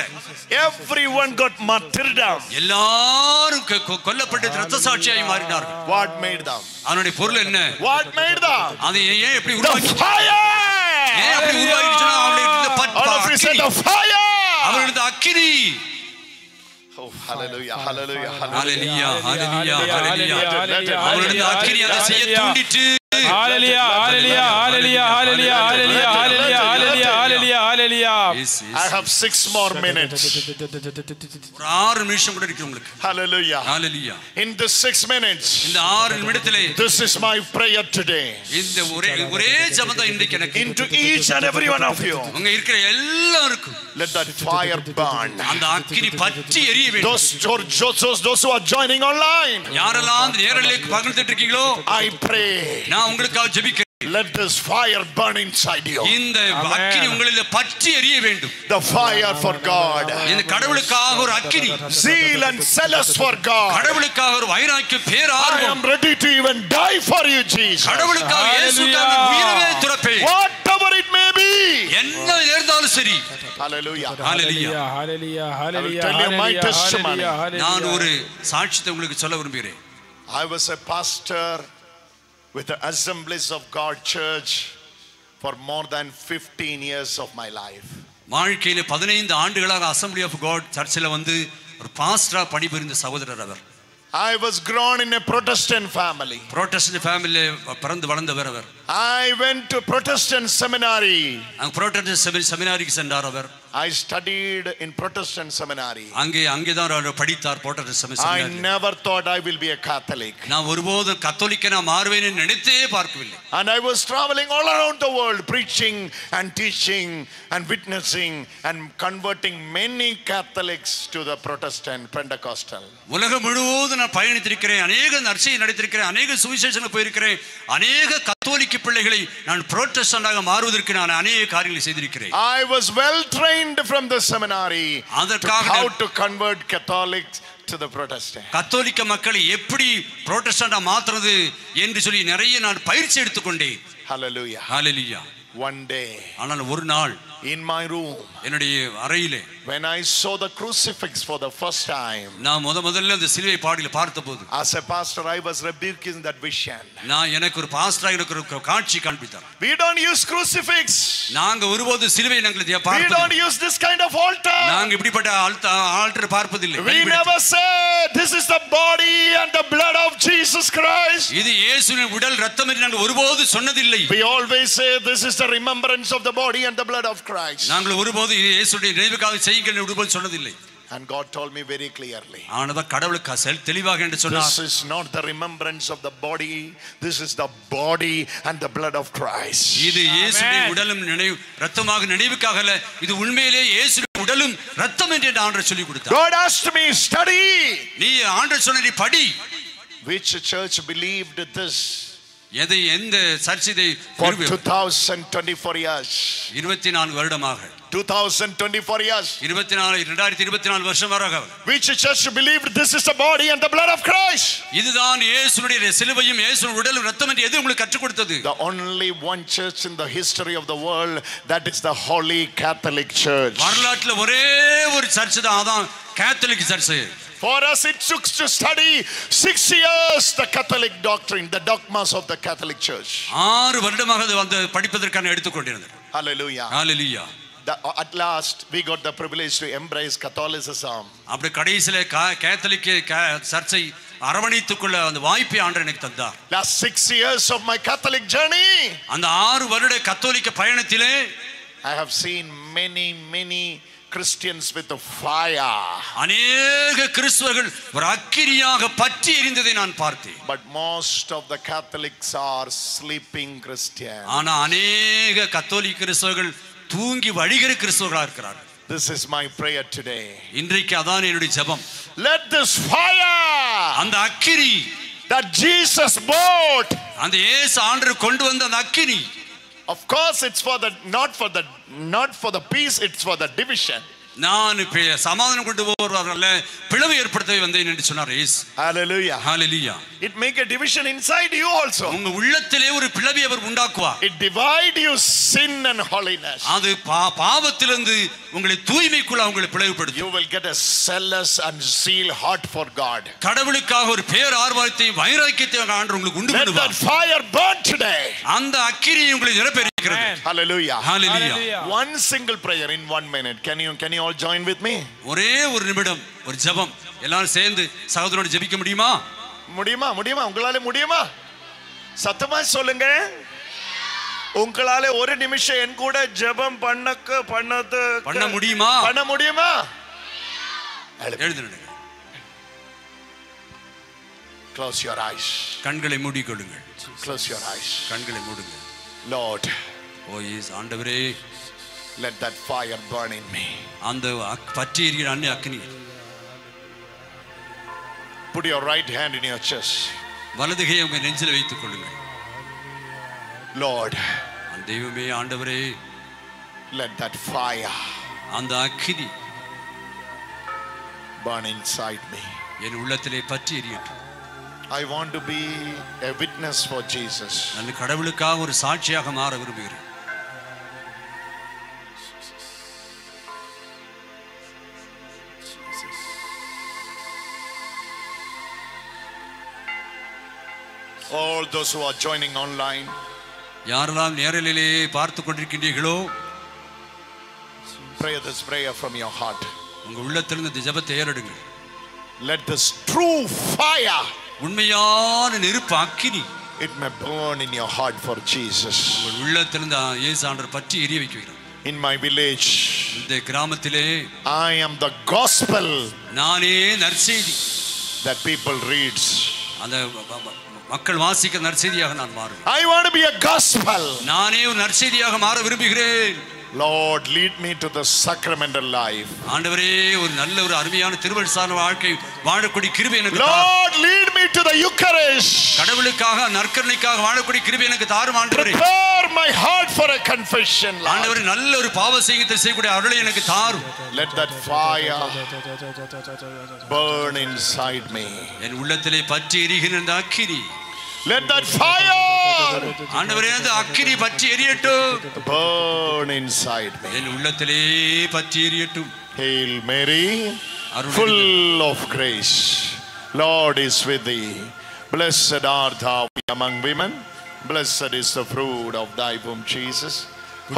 everyone got martyred. எல்லாரும் கொல்லப்பட்டு இரத்த சாட்சியாய் மாறினார்கள். What made them? அதனுடைய பொருள் என்ன? What made them? அது ஏன் எப்படி உருவாச்சு? ஏன் அப்படி உருவாக்கிச்சுனா அவங்களுடைய the fire. அவங்களுடைய அக்கினி. Oh, hallelujah, hallelujah, hallelujah, hallelujah, hallelujah. அவங்களுடைய அக்கினி அதை செய்ய தூண்டிட்டு hallelujah, hallelujah, hallelujah, hallelujah, hallelujah, hallelujah, hallelujah, hallelujah, hallelujah. I have 6 more minutes. ஒரு 6 நிமிஷம் கூட இருக்கு உங்களுக்கு. Hallelujah. Hallelujah. In the 6 minutes, இந்த 6 நிமிடத்திலே this is my prayer today. இந்த ஒரே ஜெபம் தான் இன்றைக்கு எனக்கு. Into each and every one of you. உங்க இருக்கிற எல்லாருக்கும் Let that fire burn. அந்த அக்கினி பற்றி எரிய வேண்டும். Those who are joining online, யாரெல்லாம் நேரலையிலே பகிர்ந்துட்டு இருக்கீங்களோ, I pray, நான் உங்களுக்காக ஜெபிக்கிறேன். let this fire burn inside you. இந்த அக்கினி உங்களிலே பற்றி எரிய வேண்டும். The fire for God. இந்த கடவுளுக்காக ஒரு அக்கினி. Zeal and zealous for God. கடவுளுக்காக ஒரு வைராக்கியம், பேரார்வம். I am ready to even die for you, Jesus. கடவுளுக்காக இயேசுவுக்காக உயிரவே துறப்பேன். Whatever it may be. என்ன நேர்ந்தாலும் சரி. Hallelujah. Hallelujah. Hallelujah. Hallelujah. tell you my testimony. நான் ஒரு சாட்சியத்தை உங்களுக்கு சொல்ல விரும்புகிறேன். I was a pastor with the Assemblies of God Church for more than 15 years of my life. வாழ்க்கையில 15 ஆண்டுகளாக அசெம்பிளி ஆஃப் காட் சர்ச்சில் வந்து ஒரு பாஸ்டரா பணிபுரிந்த சகோதரர் அவர். I was grown in a Protestant family. Protestant ஃபேமிலியில் பிறந்து வளர்ந்தவர் அவர். I went to Protestant seminary. அங்க புரோட்டஸ்டன்ட் செமினாரிக்கு சென்றார் அவர். I studied in Protestant seminary. அங்கே தான் அவர் படித்தார் Protestant I seminary. never thought I will be a Catholic. நான் ஒருபோதும் கத்தோலிக்கனா மாறுவேன் என்று நினைத்தே பார்க்கவில்லை. And I was traveling all around the world preaching and teaching and witnessing and converting many Catholics to the Protestant Pentecostal. உலகம் முழுவதும் நான் பயணித்திருக்கிறேன், அநேக நற்செய்தி நடத்திருக்கிறேன், அநேக சுவிசேஷங்களுக்கு போயிருக்கிறேன், அநேக கத்தோலிக்க பிள்ளைகளை நான் புரோட்டஸ்டன்டாக மாறுவதற்கு நான் அநேக காரியங்களை செய்திருக்கிறேன். I was well trained from the seminary how to convert Catholics to the Protestant. கத்தோலிக்க மக்களை எப்படி புரோட்டஸ்டன்டா மாத்துறது என்று சொல்லி நிறைய நான் பயிற்சி எடுத்துக்கொண்டேன். Hallelujah. Hallelujah. One day, ஆனால் ஒரு நாள் in my room, என்னுடைய அறையிலே, when I saw the crucifix for the first time, நான் முதல்ல அந்த சிலுவை பாடியில பார்த்தபோது, as a pastor I was rebuking that vision. நான் எனக்கு ஒரு பாஸ்டரா எனக்கு ஒரு காட்சி காண்பித்தார். We don't use crucifix. நாங்க ஒருபோது சிலுவை நாங்கள் We பார்ப்பதில்லை. don't use this kind of altar. நாங்க இப்படிப்பட்ட ஆல்டர் பார்ப்பதில்லை. We never say this is the body and the blood of Jesus Christ. இது இயேசுவின் உடல் இரத்தம் என்று நாங்கள் ஒருபோது சொன்னதில்லை. We always say this is the remembrance of the body and the blood of Christ. நாங்கள் ஒருபோது இயேசுடைய நினைவுக்காக செய்யுங்கள் என்று ஒருபோது சொன்னதில்லை. And God told me very clearly, ஆனதா கடவுளுக்கு தெளிவாக என்று சொன்னார். this is not the remembrance of the body, this is the body and the blood of Christ. இது இயேசுவின் உடலும் நினைவு இரத்தமாக நினைவுக்காக அல்ல, இது உண்மையிலேயே இயேசுவின் உடலும் இரத்தம் என்று ஆண்டவர் சொல்லி கொடுத்தார். God asked me, study. நீ ஆண்டவர் சொன்ன நீ படி. Which church believed this? எதை எந்த சர்ச் இதை For 2024 years. 24 வருடமாக 2024 years. 2024 வருஷமாக. Which church believed this is the body and the blood of Christ? இதுதான் இயேசுவுடைய சிலுவையும் இயேசுவின் உடலும் இரத்தம் என்று எது உங்களுக்கு கற்றுக் கொடுத்தது? The only one church in the history of the world, that is the Holy Catholic Church. வரலாற்றில் ஒரே ஒரு சர்ச் தான், அதான் Catholic church. For us it took to study 6 years the Catholic doctrine, the dogmas of the Catholic Church. 6 வருடமாக அது வந்து படிப்பதற்கான எடுத்துக்கொண்டிருந்தது. Hallelujah. Hallelujah. At last we got the privilege to embrace Catholicism. அப்படி கடைசியில கேத்தலிக் சர்ச்சை அரவணைத்துக்கொள்ள அந்த வாய்ப்பை ஆண்டவர் எனக்கு தந்தார். Last 6 years of my Catholic journey, அந்த 6 வருட கத்தோலிக்க பயணத்திலே I have seen many Christians with a fire. அநேக கிறிஸ்தவர்கள் ஒரு அக்கினியாக பற்றி எரிந்ததை நான் பார்த்தேன். But most of the Catholics are sleeping Christians. ஆனா அநேக கத்தோலிக்க கிறிஸ்தவர்கள் தூங்கி வழிகிற கிறிஸ்தவர்களாக இருக்கிறார்கள். This is my prayer today. இன்றைக்கு அதான் என்னுடைய ஜெபம். Let this fire, அந்த அக்கினி that Jesus brought, அந்த இயேசு ஆண்டவர் கொண்டு வந்த அந்த அக்கினி, of course it's for the not for the peace, it's for the division. நான் சமாதானம் கொண்டு போறவர்கள பிளவு ஏற்படுத்தவே வந்தேன் என்று சொன்னார் இயேசு. Hallelujah. Hallelujah. It make a division inside you also. உங்க உள்ளத்திலே ஒரு பிளவை அவர் உண்டாக்குவார். It divide you sin and holiness. அது பாவத்திலிருந்து உங்களை தூய்மைக்குள்ள உங்களை பிளவுபடுத்தும். You will get a zealous and zeal heart for God. கடவுளுக்காக ஒரு பேர் ஆர்வத்தையும் வைராக்கியத்தையும் ஆண்டவர் உங்களுக்கு உண்டு பண்ணுவார். Let that fire burn today. அந்த அக்கினி உங்களை நிரப்பி இருக்கிறது. Hallelujah. Hallelujah. One single prayer in 1 minute. Can you all join with me? ஒரே ஒரு நிமிடம் ஒரு ஜெபம் எல்லாரும் சேர்ந்து சகோதரனோடு ஜெபிக்க முடியுமா? முடியுமா உங்களால முடியுமா? சத்தமா சொல்லுங்க. உங்களால ஒரு நிமிஷம் என் கூட ஜெபம் பண்ண முடியுமா? எழுதுங்க. Close your eyes. கண்களை மூடிக்கொள்ளுங்கள். Close your eyes. கண்களை மூடுங்க. Lord, ஓ இயேசு ஆண்டவரே, Let that fire burn in me. அந்த பற்றி எரிகிற அக்னி. Put your right hand in your chest. வலது கையை உங்க நெஞ்சில் வைத்துக் கொள்ளுங்கள். Lord, தெய்வமே, ஆண்டவரே, let that fire அந்த அக்னி burn inside me. என் உள்ளத்திலே பற்றி எரியட்டும். I want to be a witness for Jesus. நான் கடவுளுக்காக ஒரு சாட்சியாக மாற விரும்புகிறேன். All those who are joining online, யாரெல்லாம் நேரலிலே பார்த்து கொண்டிருக்கின்றீர்களோ, pray this prayer from your heart. உங்க உள்ளத்திலிருந்து இந்த ஜெபத்தை ஏறெடுங்கள். Let this true fire, உண்மையான நெருப்பு அக்கினி, it may burn in your heart for Jesus. உங்கள் உள்ளத்திலிருந்து இயேசு ஆண்டவர் பற்றி எரிய வைக்கிறார். In my village, இந்த கிராமத்திலே I am the gospel நானே நற்செய்தி that people reads. அந்த மக்கள் வாசிக்க நற்செய்தியாக நான் மாறுவேன். I want to be a gospel. நானே ஒரு நற்செய்தியாக மாற விரும்புகிறேன். Lord, lead me to the sacramental life. ஆண்டவரே, ஒரு நல்ல ஒரு அருமையான திருவழிசான வாழ்க்கை வாழக்கூடிய கிருபை எனக்கு தாரும். Lord, lead me to the Eucharist. கடவுளுக்காக நற்கருணைக்காக வாழக்கூடிய கிருபை எனக்கு தாரும் ஆண்டவரே. Prepare my heart for a confession, Lord. ஆண்டவரே, நல்ல ஒரு பாவ செய்யக்கூடிய அருளை எனக்கு தாரும். Let that fire burn inside me. என் உள்ளத்திலே பற்றி எரிகிற அந்த அக்கினி, Let that fire ஆண்டவரே, அந்த அக்கினி பற்றி எரியட்டும். burn inside me. என் உள்ளத்திலே பற்றி எரியட்டும். Hail Mary, full of grace, Lord is with thee. Blessed art thou among women. Blessed is the fruit of thy womb, Jesus.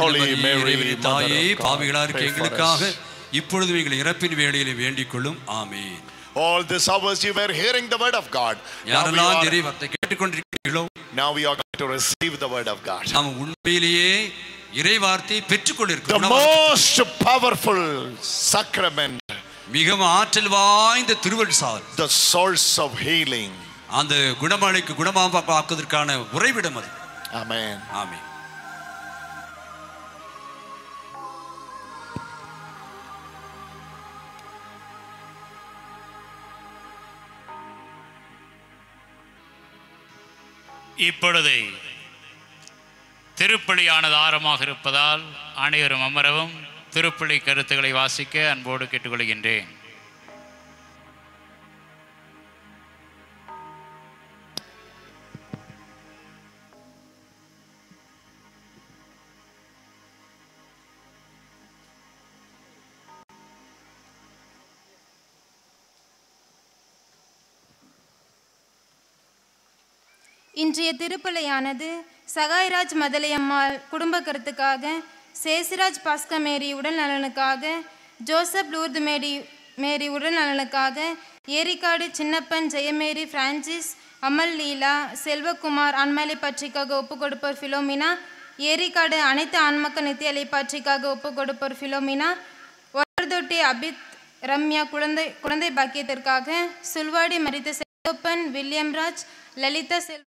Holy Mary, தாயே, பாவிகளா இருக்க pray for எங்களுக்காக us. இப்பொழுது எங்கள் இறப்பின் வேளையிலே வேண்டிக் கொள்ளும். ஆமென். All these hours you were hearing the word of God. யாரெல்லாம் இறைவார்த்தை கேட்டுக்கொண்டிருக்கிறீர்களோ, Now we are going to receive the word of God. நாம் உண்மையிலேயே இறைவார்த்தையை The பெற்றுக்கொண்டிருக்கிறோம். most powerful sacrament, மிகவும் ஆற்றல் வாய்ந்த திருவழிசால், the source of healing. அந்த குணமளிக்கு குணமாக்குவதற்கான உறைவிடம் அது. Amen. ஆமென். இப்பொழுது திருப்பலியானது ஆரம்பமாக இருப்பதால் அனைவரும் அமரவும். திருப்பலி கருத்துக்களை வாசிக்க அன்போடு கேட்டுக்கொள்கின்றேன். இன்றைய திருப்பலியானது சகாய்ராஜ் மதலையம்மாள் குடும்ப கருத்துக்காக, சேசிராஜ் பாஸ்கமேரி உடல் நலனுக்காக, ஜோசப் லூர்து மேரி உடல் நலனுக்காக, ஏரிக்காடு சின்னப்பன் ஜெயமேரி பிரான்சிஸ் அமல் லீலா செல்வகுமார் ஆன்மலை பற்றிக்காக ஒப்பு கொடுப்போர் பிலோமினா, ஏரிக்காடு அனைத்து ஆன்மக்க நித்தியலை பற்றிக்காக ஒப்பு கொடுப்போர் பிலோமினா, ஒரதொட்டி அபித் ரம்யா குழந்தை பாக்கியத்திற்காக, சுல்வாடி மரித்த செல்வப்பன் வில்லியம்ராஜ் லலிதா செல்வ